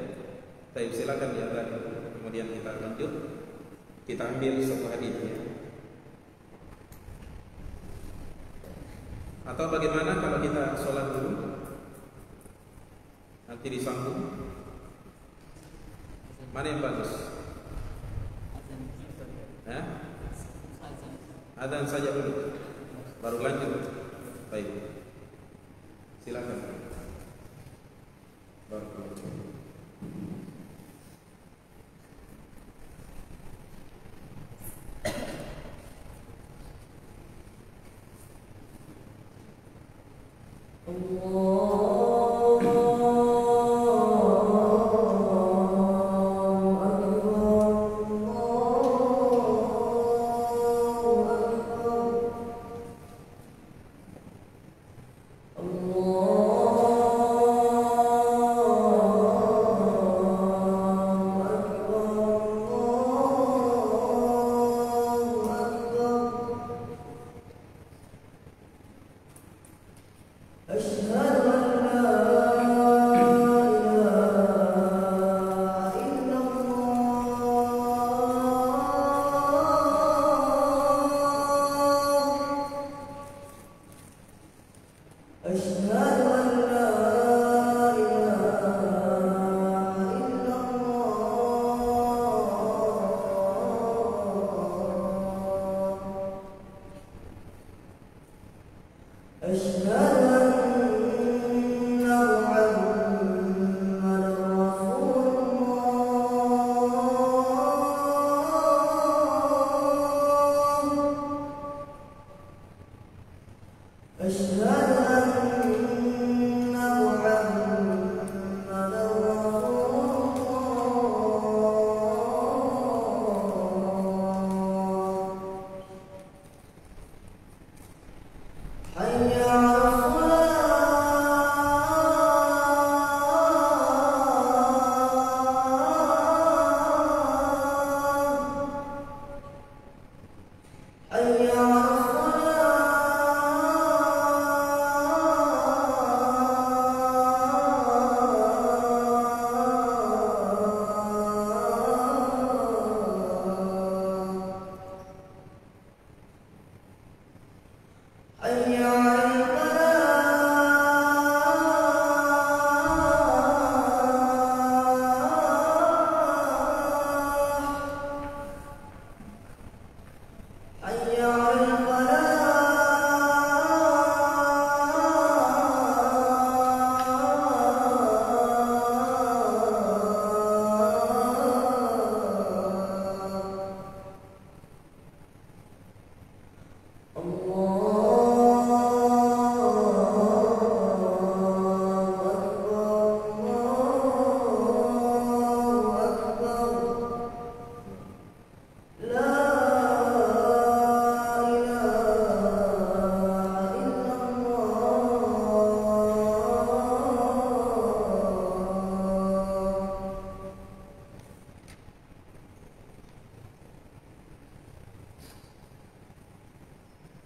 Baik, silakan diadzan. Kemudian kita lanjut. Kita ambil satu hadisnya. Atau bagaimana kalau kita sholat dulu, nanti disambung? Mana yang bagus? Adzan saja dulu, baru lanjut. Baik, silakan.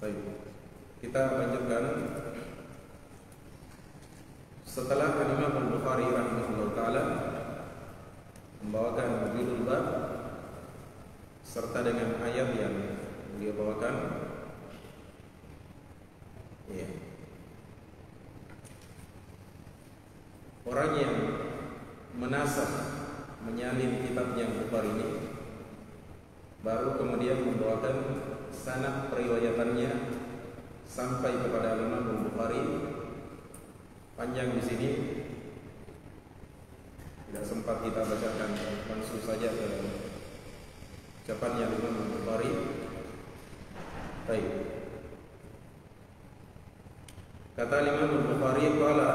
Baik. Kita lanjutkan. Setelah Imam Al-Bukhari rahimahullah ta'ala membawakan judul bab serta dengan ayat yang beliau bawakan, ya, orang yang menasakh, menyalin kitabnya Bukhari ini baru kemudian membawakan sanad periwayatannya sampai kepada Imam Bukhari. Panjang di sini, tidak sempat kita bacakan, langsung saja ke ucapannya Imam Bukhari. Baik. Kata Imam Bukhari, qala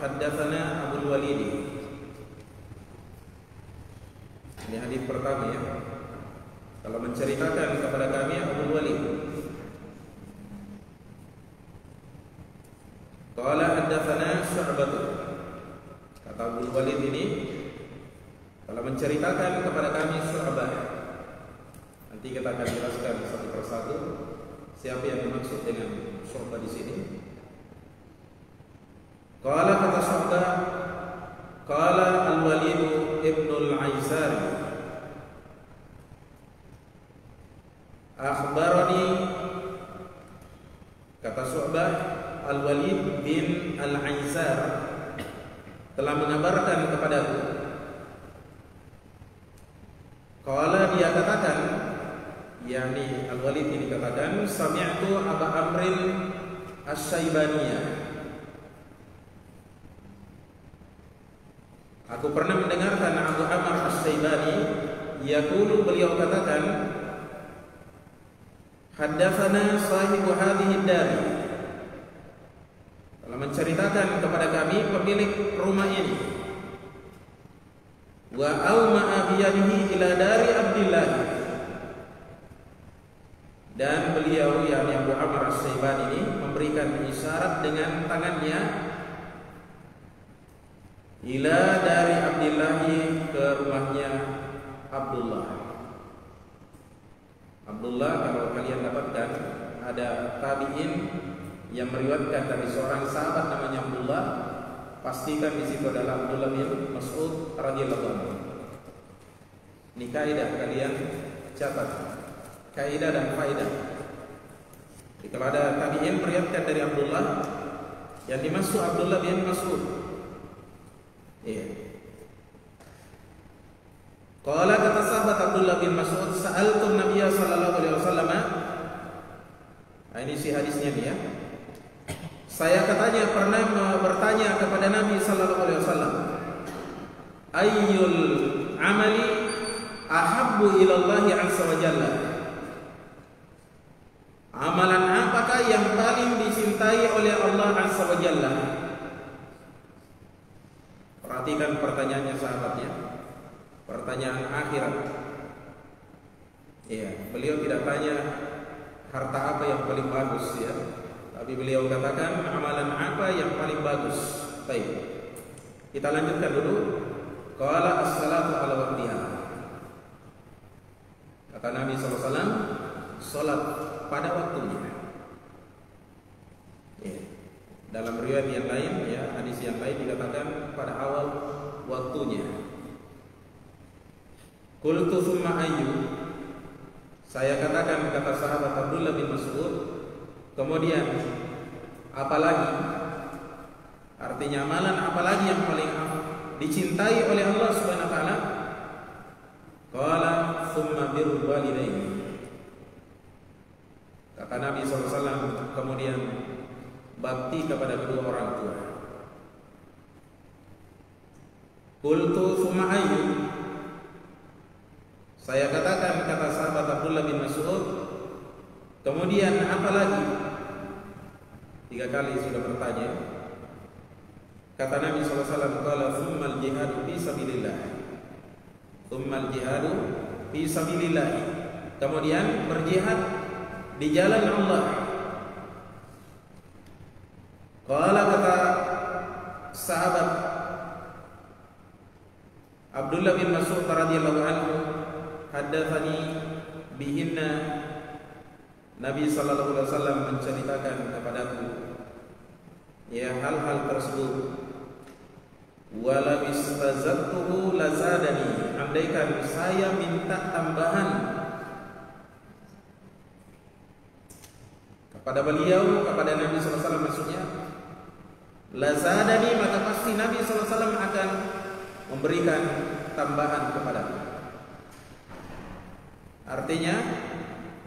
haddatsana Abdul Walid. Ini hadis pertama ya. Kalau menceritakan kepada kami Abdul Walid. Qala haddatsana Syu'bah. Kata Abdul Walid ini, kalau menceritakan kepada kami Syu'bah. Nanti kita akan jelaskan satu persatu siapa yang dimaksud dengan Syu'bah di sini. Qala kata Syu'bah, qala Al-Walid ibn Al-Aisar akhbarani, kata Syu'bah, Al-Walid bin Al-Aisar telah mengabarkan kepadaku. Qala, dia katakan, yakni Al-Walid ini katakan, sami'tu Aba Amrin Asy-Syaibaniyah. Aku pernah mendengarkan Abu Amr Asy-Syaibani yaqulu, beliau katakan, haddatsana sahibu hadhihi dar, telah menceritakan kepada kami pemilik rumah ini, wa auma'a biyadihi ila dari Abdillah, dan beliau yakni Abu Amr Asy-Syaibani ini memberikan isyarat dengan tangannya ila dari Abdillah, ke rumahnya Abdullah. Abdullah, kalau kalian dapatkan ada tabi'in yang meriwayatkan dari seorang sahabat namanya Abdullah, pastikan di situ adalah Abdullah bin Mas'ud radhiyallahu anhu. Ini kaidah, kalian catat kaidah dan faedah. Jadi kalau ada tabi'in meriwayatkan dari Abdullah, yang dimaksud Abdullah bin Mas'ud. Iya. Qala, kata sahabat Abdullah bin Mas'ud, sa'altu Nabiyya sallallahu alaihi wasallam. Nah, ini si hadisnya nih ya. Saya katanya pernah bertanya kepada Nabi sallallahu alaihi wasallam, ayyul amali ahabbu ila Allah azza wa jalla. Amalan apakah yang paling dicintai oleh Allah azza wa jalla? Perhatikan pertanyaannya sahabatnya, pertanyaan akhirat. Iya, beliau tidak tanya harta apa yang paling bagus ya, tapi beliau katakan amalan apa yang paling bagus. Baik, kita lanjutkan dulu. Qala as-salatu ala waqtiha. Kata Nabi SAW, salat pada waktunya. Ya. Dalam riwayat yang lain ya, hadis yang lain dikatakan pada awal waktunya. Qultu tsumma ayyu. Saya katakan, kata sahabat Abdullah bin Mas'ud, kemudian apalagi? Artinya amalan apalagi yang paling dicintai oleh Allah Subhanahu wa taala? Qala tsumma birrul walidain. Kata Nabi SAW, kemudian bakti kepada kedua orang tua. Qultu tsumma ayyu. Saya katakan, kata sahabat Abdullah bin Mas'ud, kemudian apa lagi? 3 kali sudah bertanya. Kata Nabi SAW, qala tsummal jihadu fi sabilillah. Tsummal jihadu fi sabilillah. Kemudian berjihad di jalan Allah. Qala, kata sahabat Abdullah bin Mas'ud radhiyallahu anhu, haddatsani bihinna Nabi sallallahu alaihi wasallam menceritakan kepadaku ya hal-hal tersebut. Wala istazattuhu lazadani, andaikan saya minta tambahan kepada beliau, kepada Nabi sallallahu alaihi wasallam maksudnya, lazadani, maka pasti Nabi sallallahu alaihi wasallam akan memberikan tambahan kepadaku. Artinya,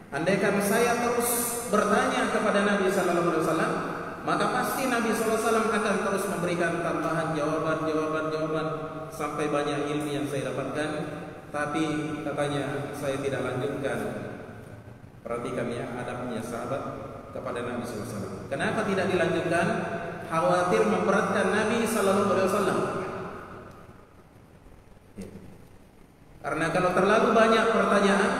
andaikan saya terus bertanya kepada Nabi sallallahu alaihi wasallam, maka pasti Nabi SAW akan terus memberikan tambahan jawaban sampai banyak ilmu yang saya dapatkan. Tapi katanya saya tidak lanjutkan. Perhatikan ya adabnya sahabat kepada Nabi SAW. Kenapa tidak dilanjutkan? Khawatir memberatkan Nabi SAW. Karena kalau terlalu banyak pertanyaan,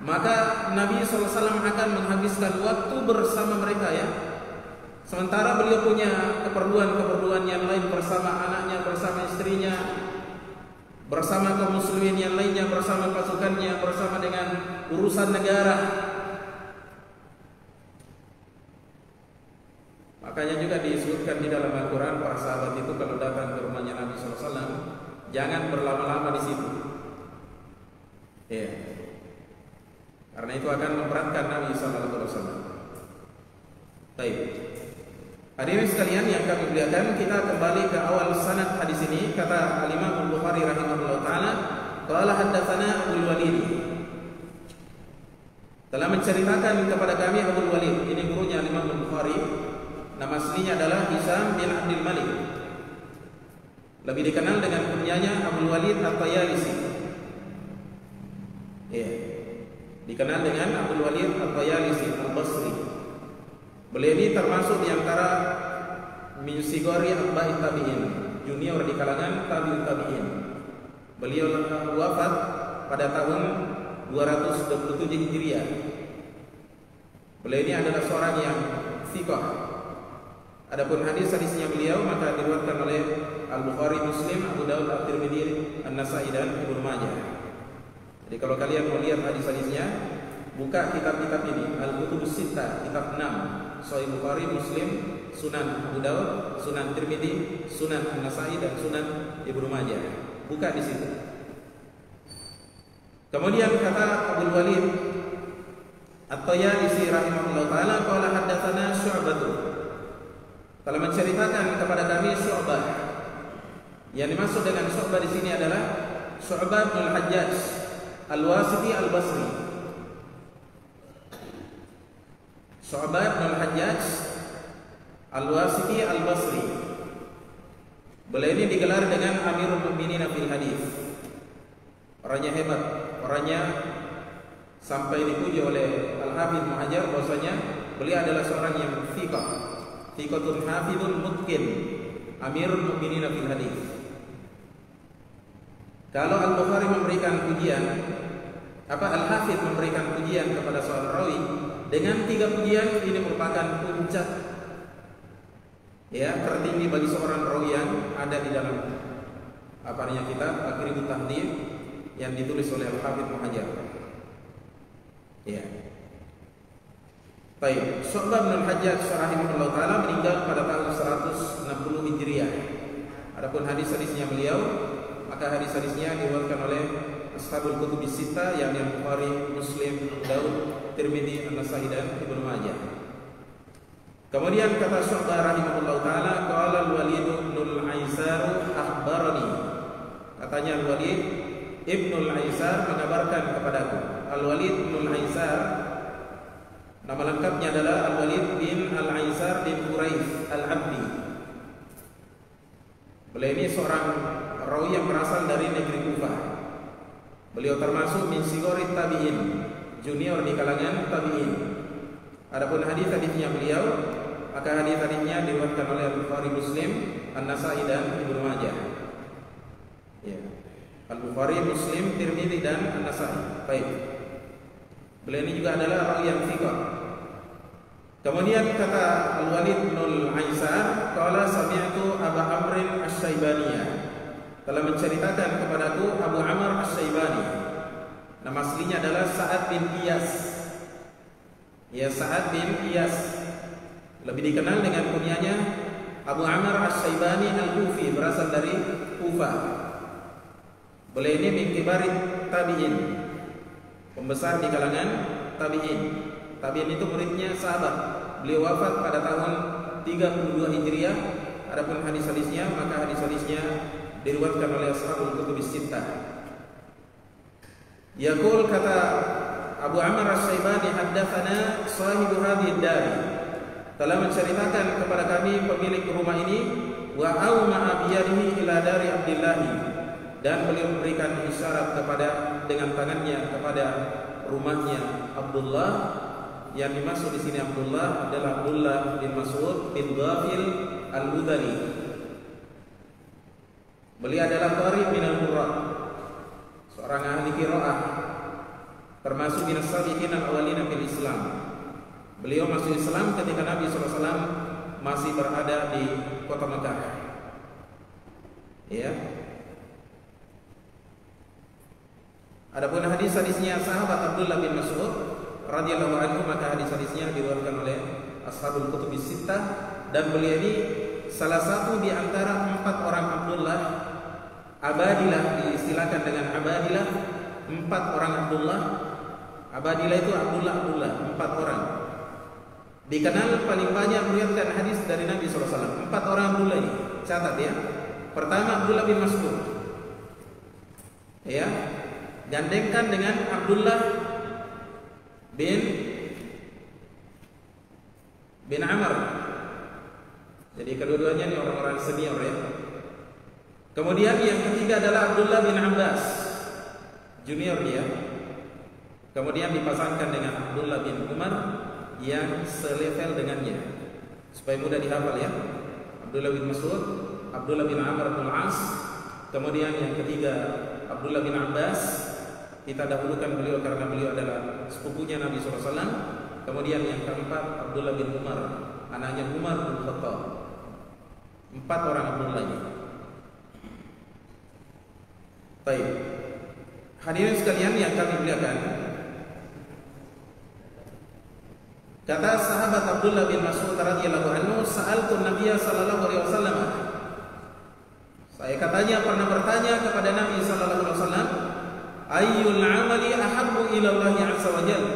maka Nabi SAW akan menghabiskan waktu bersama mereka ya. Sementara beliau punya keperluan yang lain bersama anaknya, bersama istrinya, bersama kaum muslimin yang lainnya, bersama pasukannya, bersama dengan urusan negara. Makanya juga disebutkan di dalam Al-Quran, para sahabat itu kalau datang ke rumahnya Nabi SAW, jangan berlama-lama di situ. Ya. Karena itu akan memberatkan Nabi SAW. Baik. Hadirin sekalian yang kami muliakan, kita kembali ke awal sanad hadis ini. Kata Al-Imam Al-Bukhari rahimahullah ta'ala, qala haddatsana Abdul Walid, telah menceritakan kepada kami Abdul Walid. Ini gurunya Al-Imam Al-Bukhari. Nama aslinya adalah Hisam bin Abdul Malik, lebih dikenal dengan kunyanya Abdul Walid At-Tayalisi. Ya, dikenal dengan Abdul Walid At-Tayalisi Al-Basri. Beliau ini termasuk di antara min sigari atba'i tabi'in, junior di kalangan tabi'ut tabi'in. Beliau wafat pada tahun 227 Hijriah. Beliau ini adalah seorang yang thiqah. Adapun hadis-hadisnya beliau maka diriwayatkan oleh Al-Bukhari, Muslim, Abu Daud, At-Tirmidzi, An-Nasa'i dan Ibnu Majah. Jadi kalau kalian mau lihat hadis-hadisnya, buka kitab-kitab ini, Al-Kutubus Sittah, kitab 6, Sahih Bukhari, Muslim, Sunan Abu Daud, Sunan Tirmidzi, Sunan An-Nasa'i dan Sunan Ibnu Majah. Buka di situ. Kemudian kata Abdul Walid At-Tayalisi rahimahullah ta'ala, qala haddatsana Syu'bah, telah menceritakan kepada kami Syu'bah. Yang dimaksud dengan Syu'bah di sini adalah Syu'bah bin Al-Hajjaj Al-Wasiti Al-Basri. Syu'bah bin Al-Hajjaj Al-Wasiti Al-Basri. Beliau ini digelar dengan Amirul Mukminin fil hadis. Orangnya hebat, orangnya sampai dipuji oleh Al-Hafidz Ibnu Hajar bahwasanya beliau adalah seorang yang thiqah, thiqatun hafidun mutqin, Amirul Mukminin fil hadis. Kalau Al-Bukhari memberikan pujian, Al-Hafidz memberikan pujian kepada seorang rawi dengan 3 pujian, ini merupakan puncak ya tertinggi bagi seorang rawi yang ada di dalam kitab Taqribut Tahdhib yang ditulis oleh Al-Hafidz Ibnu Hajar. Ya. Baik, Syu'bah bin Al-Hajjaj rahimahullah taala meninggal pada tahun 160 Hijriah. Adapun hadis-hadisnya beliau, maka hadis-hadisnya diriwayatkan oleh Ashabul Kutubus Sittah yang Bukhari, Muslim, Abu Daud, Tirmidzi, An-Nasa'i dan Ibnu Majah. Kemudian kata Syu'bah rahimahullah taala, qala Al-Walid bin Al-Aisar akhbarani. Katanya Al-Walid Ibnu Al-Aisar mengabarkan kepadaku. Al-Walid bin Al-Aisar nama lengkapnya adalah Al-Walid bin Al-Aisar bin Quraisy Al-Abdi. Beliau ini seorang rawi yang berasal dari negeri Kufah. Beliau termasuk min sigori tabi'in, junior di kalangan tabi'in. Adapun hadis-hadisnya beliau, maka hadis-hadisnya diriwayatkan oleh Al-Bukhari, Muslim, An-Nasa'i dan Ibnu Majah. Ya. Al-Bukhari, Muslim, Tirmidzi dan An-Nasa'i. Baik. Beliau ini juga adalah rawi yang thiqah. Kemudian kata Al-Walid bin Al-Aisar, qala sami'tu Abu Amr Asy-Syaibani, telah menceritakan kepadaku Abu Amr Asy-Syaibani. Nama aslinya adalah Sa'ad bin Iyas. ya Sa'ad bin Iyas, lebih dikenal dengan kunyanya Abu Amr Asy-Syaibani Al-Kufi, berasal dari Kufah. Beliau ini min kibarit tabi'in, pembesar di kalangan tabi'in. Tabi'in itu muridnya sahabat. Beliau wafat pada tahun 32 Hijriah. Adapun hadis-hadisnya, maka hadis-hadisnya diriwayatkan oleh ashabul kutubus sittah. Yaqul, kata Abu Amr Asy-Syaibani, haddatsana sahibu hadhihi dar, telah menceritakan kepada kami pemilik rumah ini, wa auma'a biyadihi ila dari Abdullah, dan beliau memberikan isyarat dengan tangannya kepada rumahnya Abdullah. Yang dimaksud di sini Abdullah adalah Abdullah bin Mas'ud bin Ghafil Al-Mudhali. Beliau adalah qari' min al-qurra, seorang ahli qiraah, termasuk min as-sabiqin al-awwalina fil Islam. Beliau masuk Islam ketika Nabi SAW masih berada di kota Mekah. Ya. Adapun hadis-hadisnya sahabat Abdullah bin Mas'ud radhiyallahu anhu, maka hadis-hadisnya diriwayatkan oleh ashabul kutubus sittah, dan beliau ini salah satu di antara 4 orang Abdullah Abadilah, diistilahkan dengan Abadilah, 4 orang Abdullah. Abadilah itu Abdullah, 4 orang. Dikenal paling banyak meriwayatkan hadis dari Nabi SAW. 4 orang Abdullah ini, catat ya. Pertama Abdullah bin Mas'ud, ya, gandengkan dengan Abdullah bin Amr. Jadi kedua-duanya ini orang-orang senior ya. Kemudian yang ketiga adalah Abdullah bin Abbas, junior dia. Kemudian dipasangkan dengan Abdullah bin Umar yang selevel dengannya, supaya mudah dihafal ya. Abdullah bin Mas'ud, Abdullah bin Amr bin As. Kemudian yang ketiga Abdullah bin Abbas, kita dahulukan beliau karena beliau adalah sepupunya Nabi SAW. Kemudian yang keempat Abdullah bin Umar, anaknya Umar bin Khattab. 4 orang Abdullah ini. Baik, hadirin sekalian yang kami muliakan, kata sahabat Abdullah bin Mas'ud radhiyallahu anhu, sa'altu Nabiyya sallallahu alaihi wasallam, saya katanya pernah bertanya kepada Nabi sallallahu alaihi wasallam, ayyul amali ahabbu ila Allah azza wa jalla,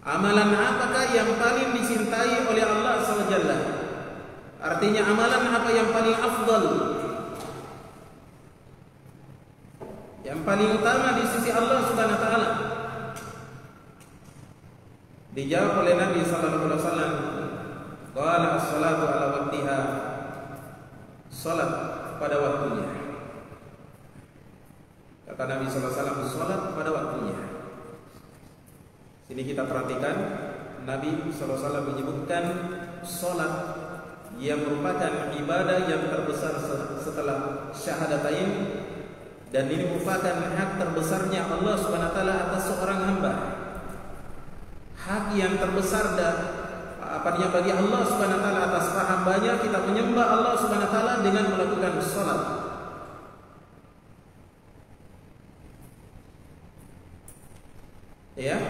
amalan apakah yang paling dicintai oleh Allah azza wa jalla? Artinya amalan apa yang paling afdal, yang paling utama di sisi Allah Subhanahu wa taala? Dijawab oleh Nabi sallallahu alaihi wasallam, qala as-salatu ala waqtiha, salat pada waktunya. Kata Nabi sallallahu alaihi wasallam, salat pada waktunya. Sini kita perhatikan, Nabi sallallahu alaihi wasallam menyebutkan salat yang merupakan ibadah yang terbesar setelah syahadatain, dan ini merupakan hak terbesarnya Allah Subhanahu wa taala atas seorang hamba. Hak yang terbesar bagi Allah Subhanahu wa taala atas hambanya, kita menyembah Allah Subhanahu wa taala dengan melakukan salat. Ya.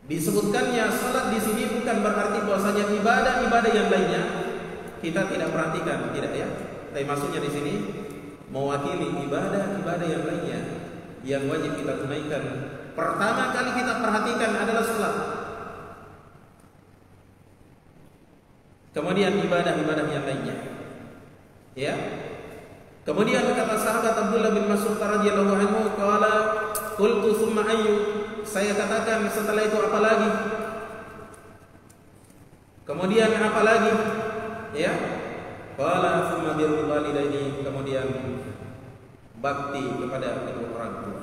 Disebutkannya salat di sini bukan berarti bahwasanya ibadah-ibadah yang lainnya kita tidak perhatikan, tidak ya. Tapi maksudnya di sini mewakili ibadah-ibadah yang lainnya yang wajib kita tunaikan. Pertama kali kita perhatikan adalah salat. Kemudian ibadah-ibadah yang lainnya. Ya. Kemudian kata sahabat Abdullah bin Mas'ud radhiyallahu anhu, qala qultu tsumma ayyu, saya katakan setelah itu apa lagi? Kemudian apa lagi? Ya. Qala tsumma birrul walidaini, kemudian bakti kepada kedua orang tua.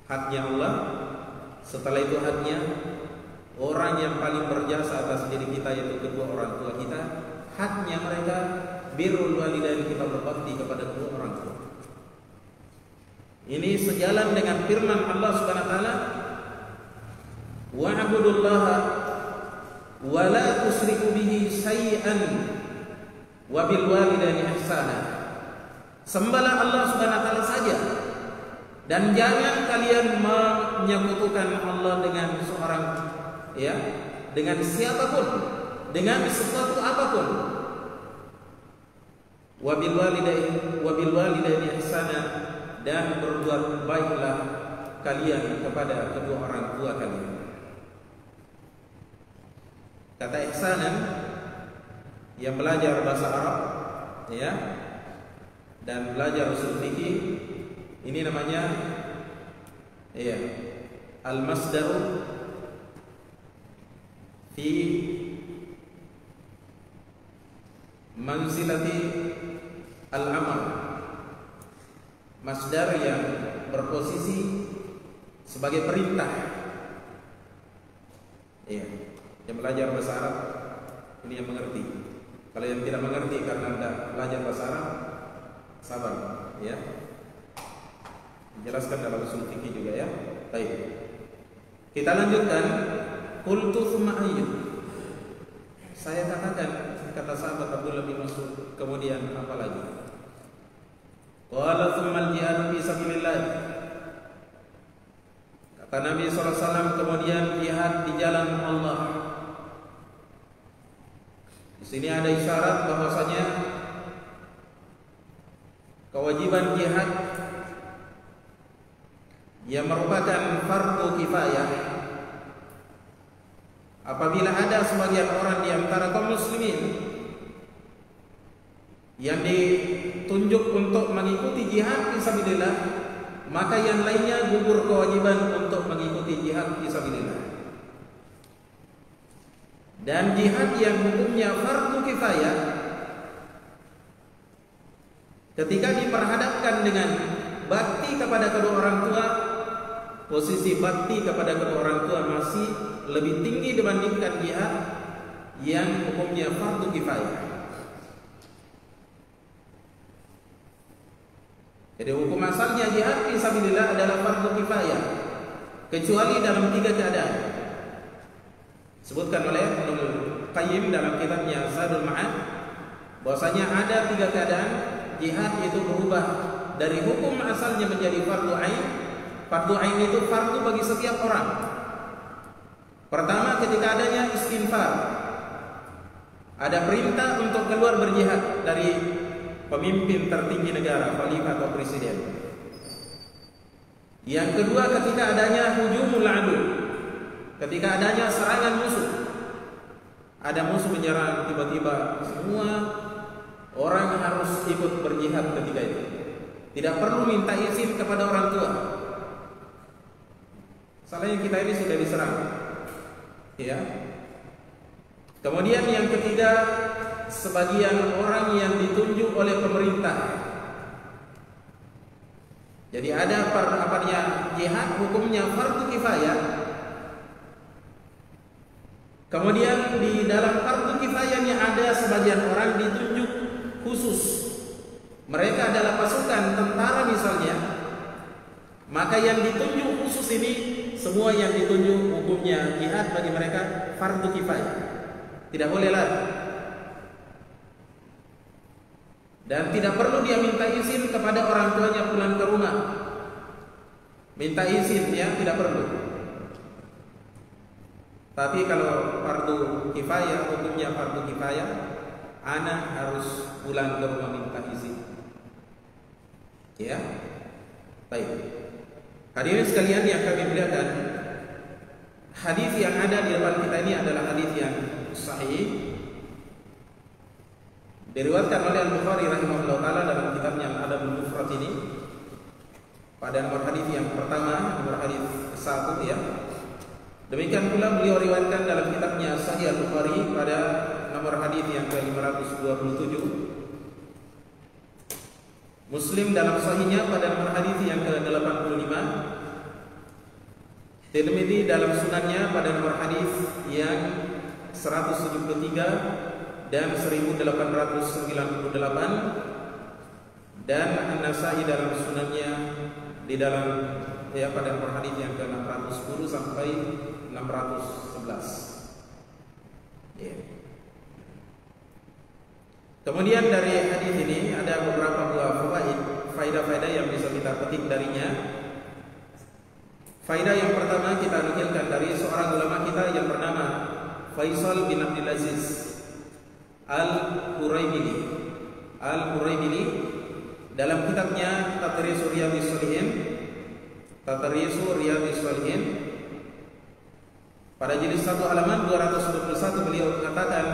Haknya Allah, setelah itu haknya orang yang paling berjasa atas diri kita, yaitu kedua orang tua kita. Haknya mereka birrul walidaini, kita berbakti kepada kedua orang tua. Ini sejalan dengan firman Allah Subhanahu wa taala, wa'budullaha wa la tusyriku bihi syai'an wa bil walidaini ihsana. Sembahlah Allah Subhanahu wa taala saja Dan jangan kalian menyekutukan Allah dengan seorang, ya, dengan siapapun, dengan sesuatu apapun. Wabil walidaini ihsana, dan berbuat baiklah kalian kepada kedua orang tua kalian. Kata ihsanan yang belajar bahasa Arab, ya, dan belajar usul fikih, ini namanya, ya, al-masdaru fi manzilati al-amal. Masdar yang berposisi sebagai perintah. Ya, yang belajar bahasa Arab ini yang mengerti. Kalau yang tidak mengerti karena tidak belajar bahasa Arab, sabar, ya. Dijelaskan dalam usul fikih juga, ya. Baik. Kita lanjutkan. Qultu tsumma ayyu. Saya katakan, kata sahabat Abdullah bin Mas'ud, kemudian apa lagi? Qala tsumma al-jihad fi sabilillah. Kata Nabi SAW, kemudian jihad di jalan Allah. Di sini ada isyarat bahwasanya kewajiban jihad yang merupakan fardu kifayah. Apabila ada sebagian orang di antara kaum muslimin yang ditunjuk untuk mengikuti jihad fisabilillah, maka yang lainnya gugur kewajiban untuk mengikuti jihad fisabilillah. Dan jihad yang hukumnya fardu kifayah, ketika diperhadapkan dengan bakti kepada kedua orang tua, posisi bakti kepada kedua orang tua masih lebih tinggi dibandingkan jihad yang hukumnya fardu kifayah. Jadi hukum asalnya jihad fisabilillah adalah fardu kifayah, kecuali dalam 3 keadaan. Sebutkan oleh Ibnu Qayyim dalam kitabnya Zadul Ma'ad, bahwasanya ada 3 keadaan jihad itu berubah dari hukum asalnya menjadi fardu ain. Fardu ain itu fardu bagi setiap orang. Pertama, ketika adanya istinfar, ada perintah untuk keluar berjihad dari pemimpin tertinggi negara, khalifah atau presiden. Yang kedua, ketika adanya hujumul adu, ketika adanya serangan musuh, ada musuh menyerang tiba-tiba, semua orang harus ikut berjihad ketika itu. Tidak perlu minta izin kepada orang tua. Salahnya kita ini sudah diserang, ya. Kemudian yang ketiga, sebagian orang yang ditunjuk oleh pemerintah. Jadi ada jihad hukumnya fardu kifayah. Kemudian di dalam fardu kifayahnya ada sebagian orang ditunjuk khusus. Mereka adalah pasukan tentara misalnya. Maka yang ditunjuk khusus ini, semua yang ditunjuk hukumnya jihad bagi mereka fardu kifayah. Tidak boleh lari. Dan tidak perlu dia minta izin kepada orang tuanya pulang ke rumah. Minta izin, ya, tidak perlu. Tapi kalau fardu kifayah, hukumnya fardu kifayah, anak harus pulang ke rumah minta izin. Ya. Baik. Hadirin sekalian yang kami muliakan, hadis yang ada di depan kita ini adalah hadis yang sahih, diriwayatkan oleh Al-Bukhari rahimahullah taala dalam kitabnya Al-Adabul Mufrad ini pada nomor hadis yang pertama, nomor hadis 1, ya. Demikian pula beliau riwayatkan dalam kitabnya Sahih Al-Bukhari pada nomor hadis yang ke-527. Muslim dalam sahihnya pada nomor hadis yang ke-85. Tirmidzi dalam sunannya pada nomor hadis yang 173 dan 1898, dan An-Nasa'i dalam sunannya di dalam, ya, pada nomor hadis yang ke-610 sampai 611. Ya. Kemudian dari hadis ini ada beberapa buah faedah-faedah yang bisa kita petik darinya. Faedah yang pertama kita nukilkan dari seorang ulama kita yang bernama Faisal bin Abdul Aziz Al-Huraybili dalam kitabnya Tadrisu Riyadhis Shalihin pada jilid 1 halaman 221 beliau mengatakan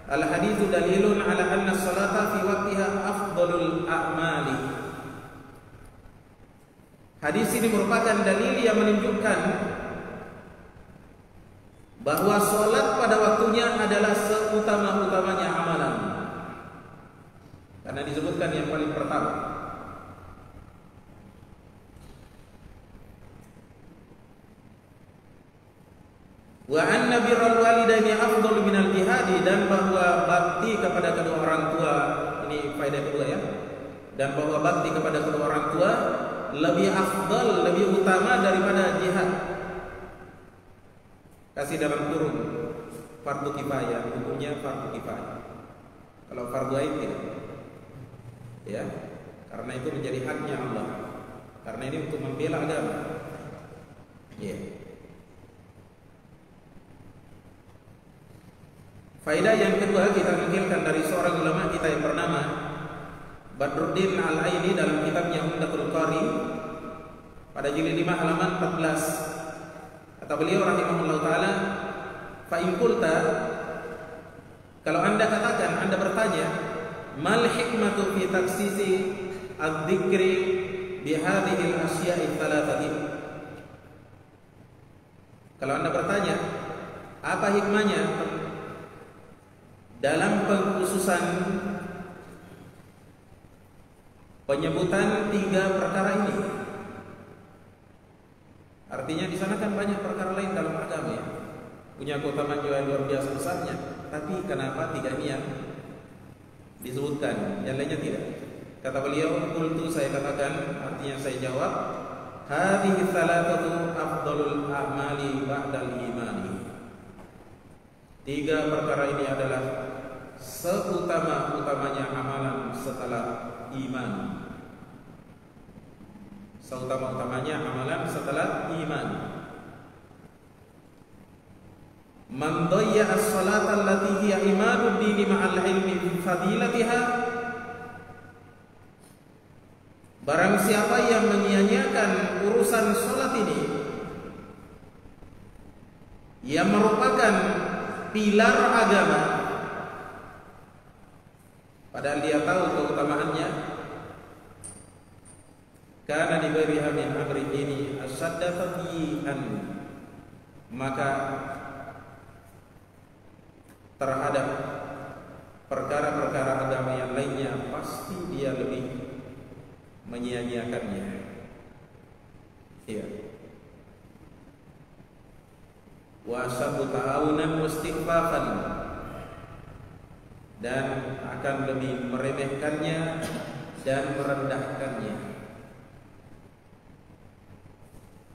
al-haditsu dalilun ala anna as-salata fi waqtiha afdalul a'mali. Hadis ini merupakan dalil yang menunjukkan bahwa sholat pada waktunya adalah seutama-utamanya amalan. Karena disebutkan yang paling pertama. Wa anna birrul walidaini afdalu minal jihadi, dan bahwa bakti kepada kedua orang tua, ini faedah kedua ya. Dan bahwa bakti kepada kedua orang tua lebih afdal, lebih utama daripada jihad. Kasih dalam kurung fardu kifayah, hukumnya fardu kifayah. Kalau fardu ain tidak. Ya, karena itu menjadi haknya Allah. Karena ini untuk membela agama. Ya. Faedah yang kedua kita nukilkan dari seorang ulama kita yang bernama Badruddin Al-Aini dalam kitabnya Umdatul Qari pada jilid 5 halaman 14. Kata beliau rahimahullah taala, fa in qulta, kalau Anda katakan, Anda bertanya, mal hikmatu fi taksisi adz-dzikri bi hadhihi al-asya'i thalathati. Kalau Anda bertanya, apa hikmahnya dalam pengkhususan penyebutan 3 perkara ini? Artinya di sana kan banyak perkara lain dalam agama ya, punya keutamaan juga luar biasa besarnya. Tapi kenapa 3 ini yang disebutkan, yang lainnya tidak? Kata beliau, qultu, saya katakan, artinya saya jawab, hadhihi thalathatu afdalul a'mali ba'dal imani. 3 perkara ini adalah seutama-utamanya amalan setelah iman. Seutama-utamanya amalan setelah iman. Man dhayya as-salata allati hiya imadud dini ma'al ilmi bi fadilatiha. Barang siapa yang menyia-nyiakan urusan salat ini, yang merupakan pilar agama, padahal dia tahu keutamaannya, karena diberiha min amri ini asadda fatihan, maka terhadap perkara-perkara agama yang lainnya pasti dia lebih menyia-nyiakannya. Iya. Wa asabu ta'awunan wastighfafan, dan akan lebih meremehkannya dan merendahkannya.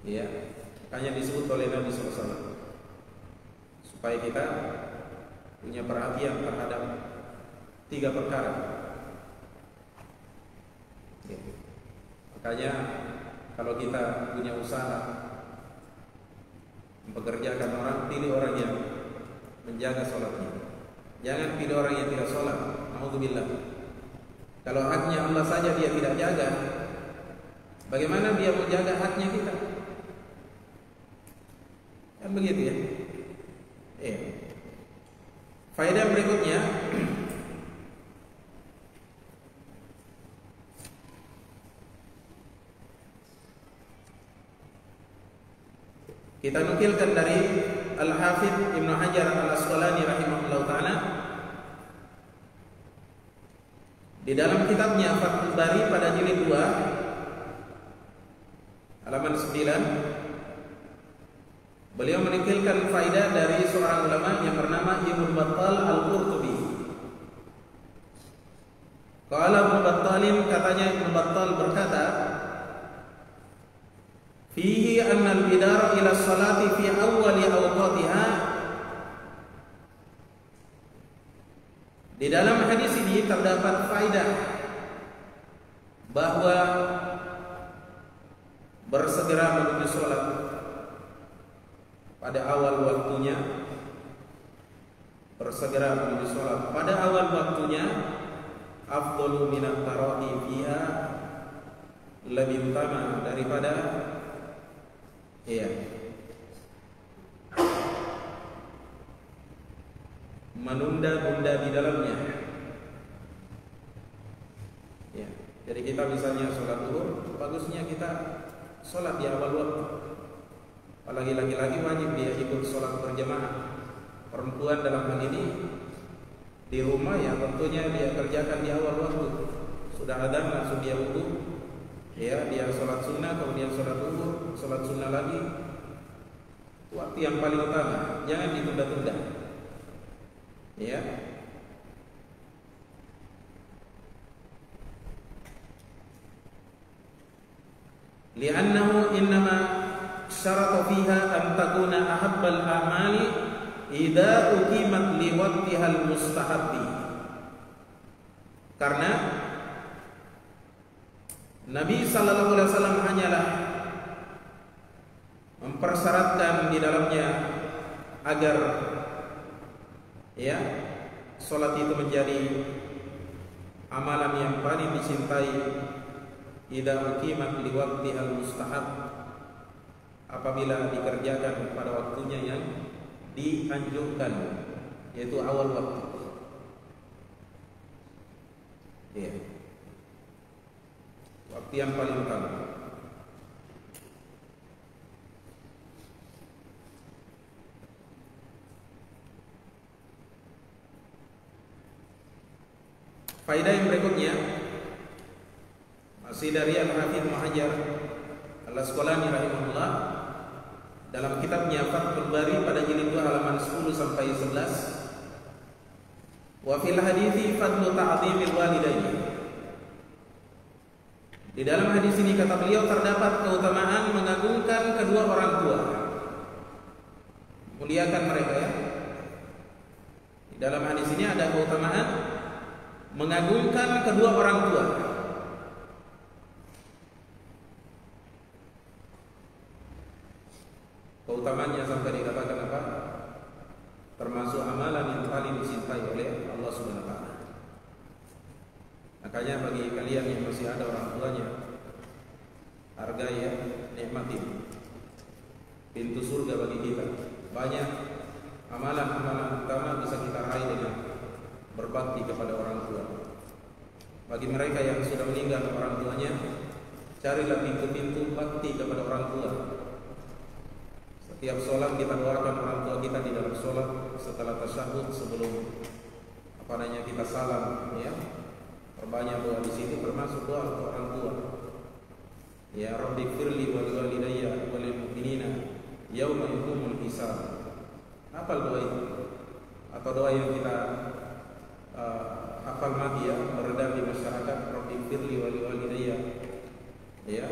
Ya, makanya disebut oleh Nabi SAW supaya kita punya perhatian terhadap 3 perkara. Ya. Makanya kalau kita punya usaha mempekerjakan orang, pilih orang yang menjaga sholatnya. Jangan pilih orang yang tidak sholat. Alhamdulillah. Kalau haknya Allah saja dia tidak jaga, bagaimana dia mau jaga haknya kita? Kan begitu ya. Faedah berikutnya, kita nukilkan dari Al-Hafidh Ibnu Hajar Al-Asqalani rahimahullah ta'ala di dalam kitabnya Fathul Bari pada jilid 2 halaman 9. Beliau menukilkan faedah dari seorang ulama yang bernama Ibnu Battal Al-Qurtubi. Qala Ibnu Battalin, katanya Ibnu Battal berkata, fihi anna al-bidar ila salati fi awwali awqatiha. Di dalam hadis ini terdapat faedah bahwa bersegera menuju sholat pada awal waktunya, bersegera menuju sholat pada awal waktunya, afdalu minat tarahi fiha, lebih utama daripada menunda-nunda di dalamnya. Ya, jadi kita misalnya sholat zuhur, bagusnya kita sholat di awal waktu. Apalagi laki-laki wajib dia ikut sholat berjamaah. Perempuan dalam hal ini di rumah ya tentunya dia kerjakan di awal waktu. Sudah adzan langsung dia wudu, ya dia sholat sunnah, kemudian sholat zuhur, sholat sunnah lagi. Waktu yang paling utama, jangan ditunda-tunda. Ya. Li'annahu innama syarata fiha an takuna ahabbal a'mali idza uqimat li waqtihal mustahabbi. Karena Nabi sallallahu alaihi wasallam hanyalah mempersyaratkan di dalamnya agar ya salat itu menjadi amalan yang paling dicintai idza uqimat li waqtihal mustahab, apabila dikerjakan pada waktunya yang dianjurkan, yaitu awal waktu. Ya. Waktu yang paling utama. Faedah yang berikutnya masih dari Al-Hafidz Ibnu Hajar Al-Asqalani rahimahullah dalam kitabnya Fathul Bari pada jilid 2 halaman 10 sampai 11. Wa fil hadithi fadlu ta'dhimil walidaini. Di dalam hadis ini kata beliau terdapat keutamaan mengagungkan kedua orang tua. Muliakan mereka ya. Di dalam hadis ini ada keutamaan mengagungkan kedua orang tua. Keutamaannya sampai dikatakan apa? Termasuk amalan yang paling dicintai oleh Allah Subhanahu wa taala. Makanya bagi kalian yang masih ada orang tuanya, hargai ya, nikmati. Pintu surga bagi kita. Banyak amalan-amalan utama bisa kita raih dengan berbakti kepada orang tua. Bagi mereka yang sudah meninggal orang tuanya, carilah pintu-pintu bakti kepada orang tua. Setiap sholat kita doakan orang tua kita di dalam sholat, setelah tasyahud, sebelum kita salam, ya. Perbanyak doa di situ, termasuk doa untuk orang tua. Ya Rabbi firli wa liwalidayya wa lil mu'minina yauma yaqumul hisab. Hafal doa itu atau doa yang kita hafal mati ya, beredar di masyarakat. Rabbi firli wa liwalidayya, ya,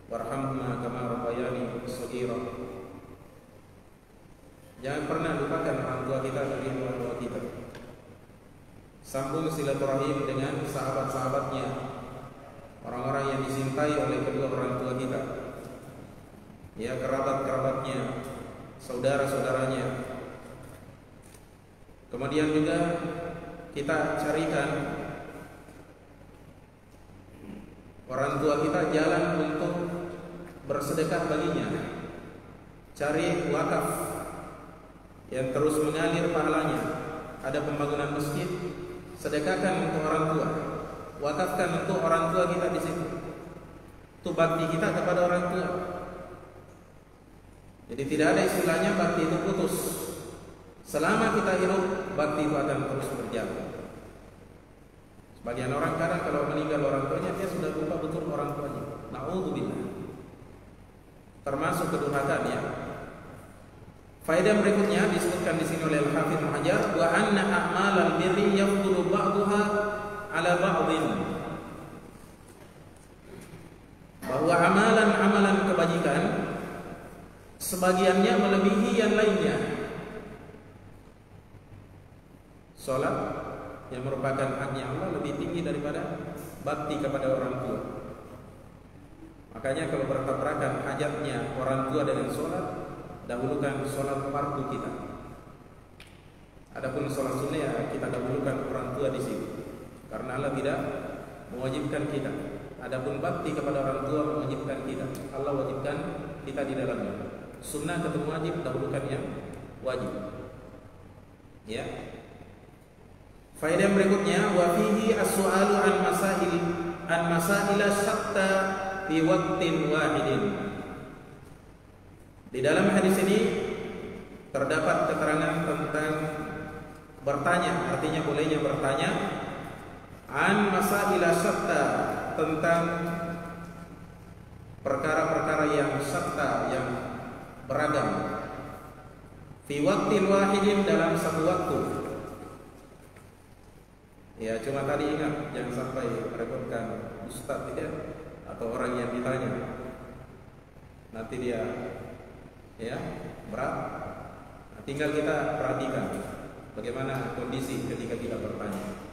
warhamhuma kama rabbayani shaghira. Jangan pernah lupakan orang tua kita dari doa-doa kita. Sambung silaturahim dengan sahabat-sahabatnya, orang-orang yang dicintai oleh kedua orang tua kita, ya, kerabat-kerabatnya, saudara-saudaranya. Kemudian juga kita carikan orang tua kita jalan untuk bersedekah baginya. Cari wakaf yang terus mengalir pahalanya. Ada pembangunan masjid, sedekahkan untuk orang tua. Wakafkan untuk orang tua kita di situ. Itu bakti kita kepada orang tua. Jadi tidak ada istilahnya bakti itu putus. Selama kita hidup, bakti itu akan terus berjalan. Sebagian orang kadang kalau meninggal orang tuanya, dia sudah lupa betul orang tuanya. Na'udzubillah. Termasuk kedurhakaan ya. Faedah berikutnya disebutkan di sini oleh Al-Hafidz Ibnu Hajar, wa anna a'malal birri yafdulu ba'daha 'ala ba'dhin. Bahwa amalan-amalan kebajikan sebagiannya melebihi yang lainnya. Salat yang merupakan haknya Allah lebih tinggi daripada bakti kepada orang tua. Makanya kalau bertabrakan hajatnya orang tua dengan sholat, dahulukan sholat fardu kita. Adapun sholat sunnah ya kita dahulukan orang tua di sini, karena Allah tidak mewajibkan kita. Adapun bakti kepada orang tua mewajibkan kita. Allah wajibkan kita di dalamnya. Sunnah ketemu wajib, dahulukan yang wajib. Ya. Faedah berikutnya, wa fihi as-su'alu an masaila syatta fi waqtin wahidin. Di dalam hadis ini terdapat keterangan tentang bertanya, artinya bolehnya bertanya an masaila syatta, tentang perkara-perkara yang syatta, yang beragam, fi waqtin wahidin, dalam satu waktu. Ya, cuma tadi ingat jangan sampai merepotkan ustaz ya, atau orang yang ditanya. Nanti dia ya berat. Nah, tinggal kita perhatikan bagaimana kondisi ketika kita bertanya.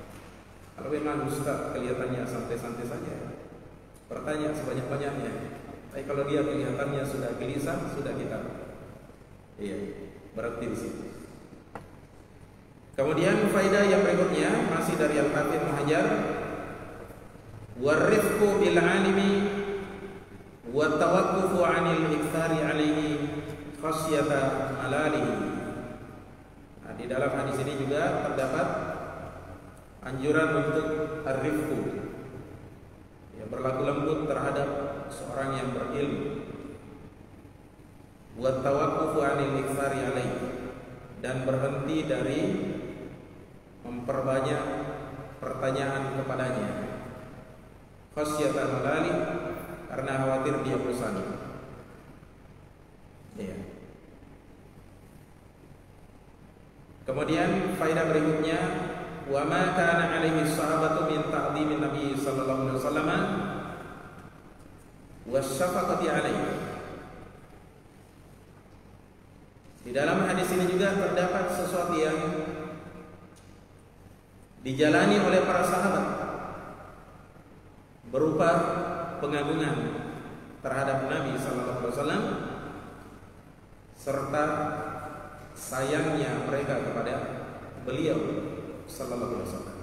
Kalau memang ustaz kelihatannya santai-santai saja, bertanya sebanyak-banyaknya. Tapi kalau dia kelihatannya sudah gelisah, sudah kita berhenti di situ. Kemudian faedah yang berikutnya masih dari Al-Hafidz Ibnu Hajar, warifqu bil alimi wa tawaqqufu 'anil iktsari 'alaihi khasyata malalihi. Nah, di dalam hadis ini juga terdapat anjuran untuk ar-rifqu, ya, berlaku lembut terhadap seorang yang berilmu, wa tawaqqufu 'anil iktsari 'alaihi, dan berhenti dari memperbanyak pertanyaan kepadanya, khasyatan malali, karena khawatir dia bosan. Ya. Kemudian faedah berikutnya, wa ma kana alaihi sahabatu min ta'dhimin nabi sallallahu alaihi wasallam wa syafaqati alaihi. Di dalam hadis ini juga terdapat sesuatu yang dijalani oleh para sahabat, berupa pengagungan terhadap Nabi sallallahu alaihi wasallam serta sayangnya mereka kepada beliau sallallahu alaihi wasallam.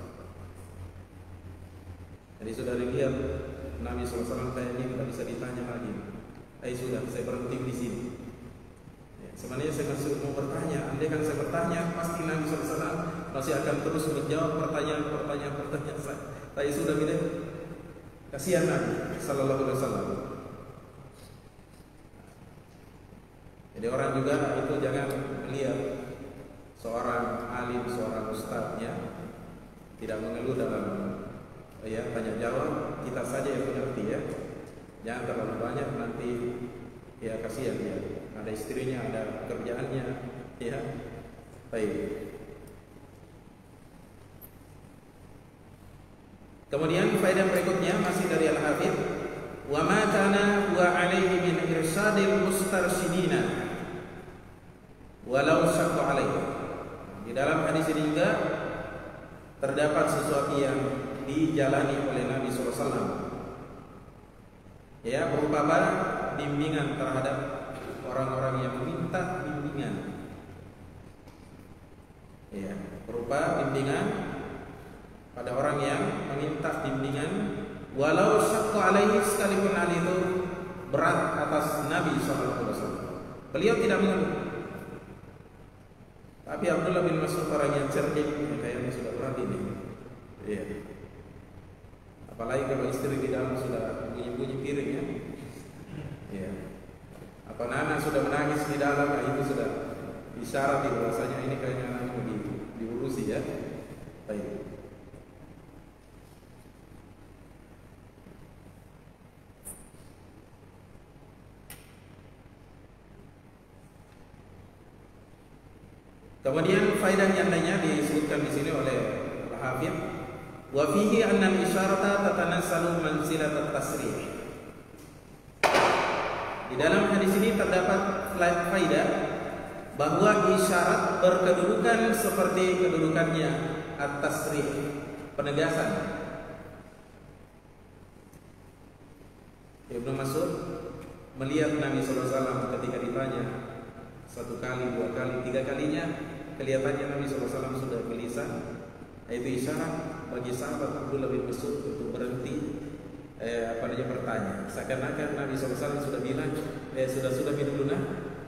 Jadi sudah dilihat Nabi sallallahu alaihi wasallam kayak ini tidak bisa ditanya lagi. Sudah, saya berhenti di sini. Sebenarnya saya masih mau bertanya. Andai kan saya bertanya, pasti Nabi SAW masih akan terus menjawab pertanyaan saya. Tapi sudah gitu, kasihan Nabi Sallallahu Alaihi Wasallam. Jadi orang juga itu jangan melihat seorang alim, seorang ustadznya tidak mengeluh dalam tanya jawab. Kita saja yang mengerti ya. Jangan terlalu banyak, nanti ya kasihan ya. Ada istrinya, ada kerjaannya, ya. Baik. Kemudian faedah berikutnya masih dari Al-Hafidz, wa ma kana wa alaihi min irsadil mustarsyidina walau syaqqa alaihi. Di dalam hadis ini juga terdapat sesuatu yang dijalani oleh Nabi SAW, ya, berupa bimbingan terhadap orang-orang yang minta bimbingan, ya, berupa bimbingan pada orang yang meminta bimbingan, walau syaqqa alaihi, sekalipun hal itu berat atas Nabi SAW. Beliau tidak mengeluh. Tapi Abdullah bin Mas'ud orang yang cerdik, kayaknya sudah berat ini, ya. Apalagi kalau istri di dalam sudah bunyi-bunyi piring ya, ya. Apa anak sudah menangis di dalam, itu sudah isyarat bahwasanya ini kayaknya anak mau diurusi ya. Baik. Kemudian faedah yang lainnya disebutkan di sini oleh Al-Hafidz, wa fihi anna al-isyarata tatanassalu manzilat at-tasrih. Di dalam hadis ini terdapat faedah bahwa isyarat berkedudukan seperti kedudukannya at-tasrih, penegasan. Ibnu Mas'ud melihat Nabi SAW ketika ditanya 1 kali, 2 kali, 3 kalinya kelihatannya Nabi SAW sudah gelisah. Itu isyarat bagi sahabat Abdullah bin Mas'ud untuk berhenti bertanya. Seakan-akan Nabi SAW sudah bilang, sudah minum dulu,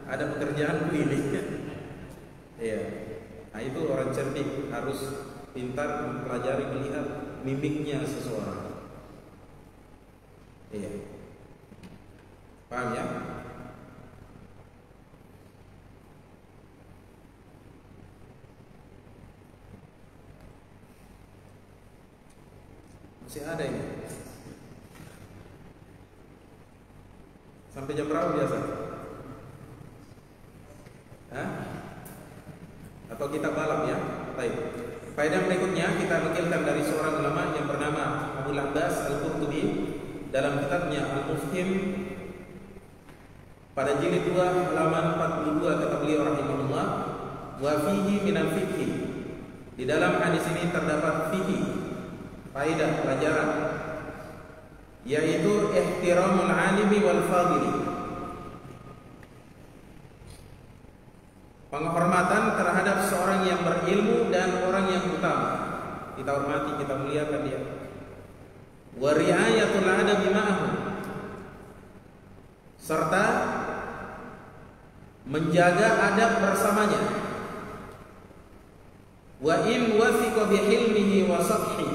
ada pekerjaan ini. Ya, nah itu orang cerdik harus pintar mempelajari, melihat mimiknya seseorang. Iya, paham ya? Masih ada ini. Sampai jam berapa biasa? Hah? Atau kita balap ya? Baik. Faedah berikutnya kita nukilkan dari seorang ulama yang bernama Abu Abbas Al-Qurtubi dalam kitabnya Al-Mufhim pada jilid 2 halaman 42 kata beliau rahimahullah, wa fihi minal fiqhi. Di dalam hadis ini terdapat fikih, faedah pelajaran, yaitu ihtiramul alimi wal fadili, penghormatan terhadap seorang yang berilmu dan orang yang utama. Kita hormati, kita muliakan dia. Wa ri'ayatul adabi ma'ahu, serta menjaga adab bersamanya. Wa in wathiqa bi hilmihi wa sabhi,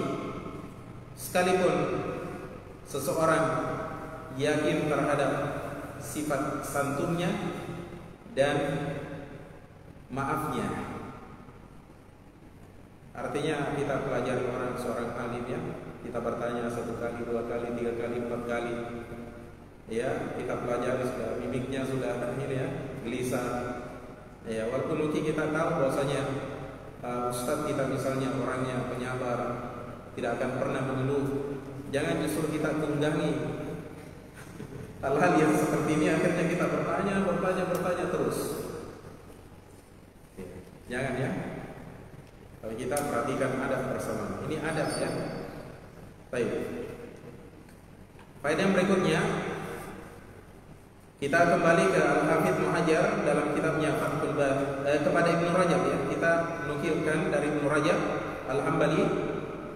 sekalipun seseorang yakin terhadap sifat santunnya dan maafnya. Artinya kita pelajari orang seorang alim ya, kita bertanya 1 kali, 2 kali, 3 kali, 4 kali. Ya, kita pelajari sudah mimiknya sudah ini ya, gelisah. Ya, walaupun mungkin kita tahu bahwasanya ustadz kita misalnya orangnya penyabar, tidak akan pernah mengeluh. Jangan justru kita tunggangi hal-hal yang seperti ini, akhirnya kita bertanya terus. Jangan ya. Kalau kita perhatikan adab bersama. Ini adab ya. Baik. Faedah berikutnya, kita kembali ke Al-Hafidz Ibnu Hajar dalam kitabnya Fathul Bari, kepada Ibnu Rajab ya. Kita nukilkan dari Ibnu Rajab Al-Hambali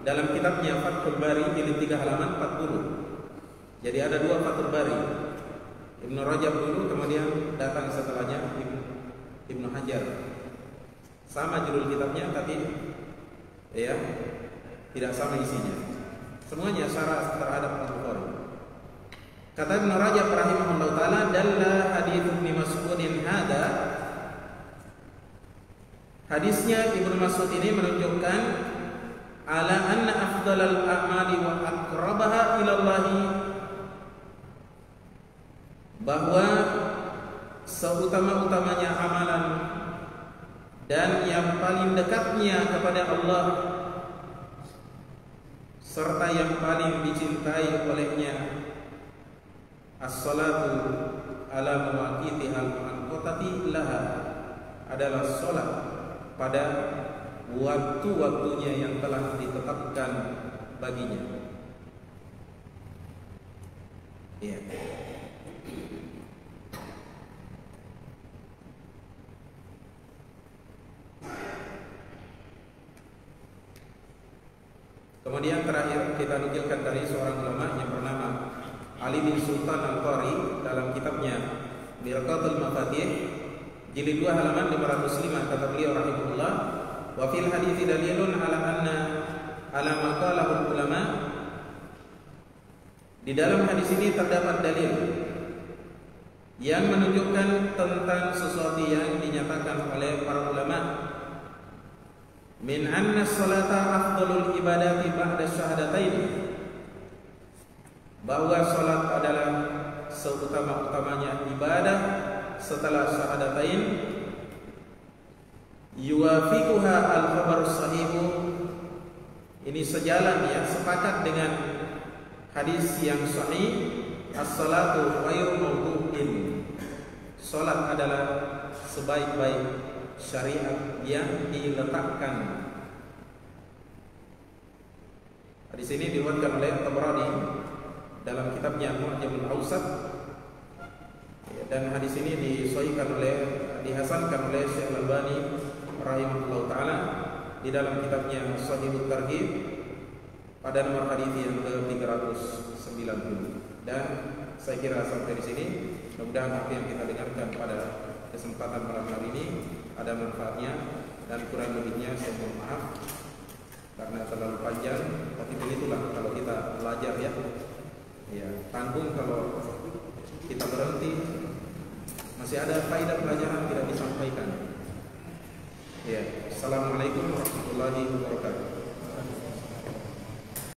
dalam kitabnya Fathul Bari jilid 3 halaman 40. Jadi ada 2 Fathul Bari. Ibnu Rajab dulu, kemudian datang setelahnya Ibnu Hajar. Sama judul kitabnya tapi ya tidak sama isinya. Semuanya syarah terhadap Al-Bukhari. Kata Ibnu Rajab rahimahullah taala, dalla hadits Ibnu Mas'udin hada, hadisnya Ibnu Mas'ud ini menunjukkan ala anna afdalal a'mali wa aqrabaha ila Allah, bahwa seutama-utamanya amalan dan yang paling dekatnya kepada Allah serta yang paling dicintai olehnya, as-salatu ala mawaqitiha al-mu'aqqatati laha, adalah salat pada waktu-waktunya yang telah ditetapkan baginya. Iya. Kemudian terakhir kita nukilkan dari seorang ulama yang bernama Ali bin Sultan Al-Qari dalam kitabnya Mirqatul Mafatih jilid 2 halaman 505, kata beliau rahimahullah, wa fil hadithi dalilun ala ma qalahu ulama, di dalam hadis ini terdapat dalil yang menunjukkan tentang sesuatu yang dinyatakan oleh para ulama, min anna salata afdalul ibadati ba'da syahadatain, bahwa salat adalah seutama-utamanya ibadah setelah syahadatain. Yuwafiquha al-khabar sahihu, ini sejalan ya, sepakat dengan hadis yang sahih, as-salatu khairu mawdu'in, salat adalah sebaik-baik syariat yang diletakkan. Hadis ini diriwayatkan oleh Tabrani dalam kitabnya Mu'jamul Awsat. Dan hadis ini dihasankan oleh Syekh Al-Albani rahimahullah taala di dalam kitabnya Shahihut Targhib pada nomor hadis yang ke-390. Dan saya kira sampai di sini mudah-mudahan apa yang kita dengarkan pada kesempatan malam hari ini ada manfaatnya, dan kurang lebihnya saya mohon maaf karena terlalu panjang. Tapi begitulah kalau kita belajar ya. Ya, tanggung kalau kita berhenti, masih ada faedah pelajaran tidak disampaikan. Ya, assalamualaikum warahmatullahi wabarakatuh.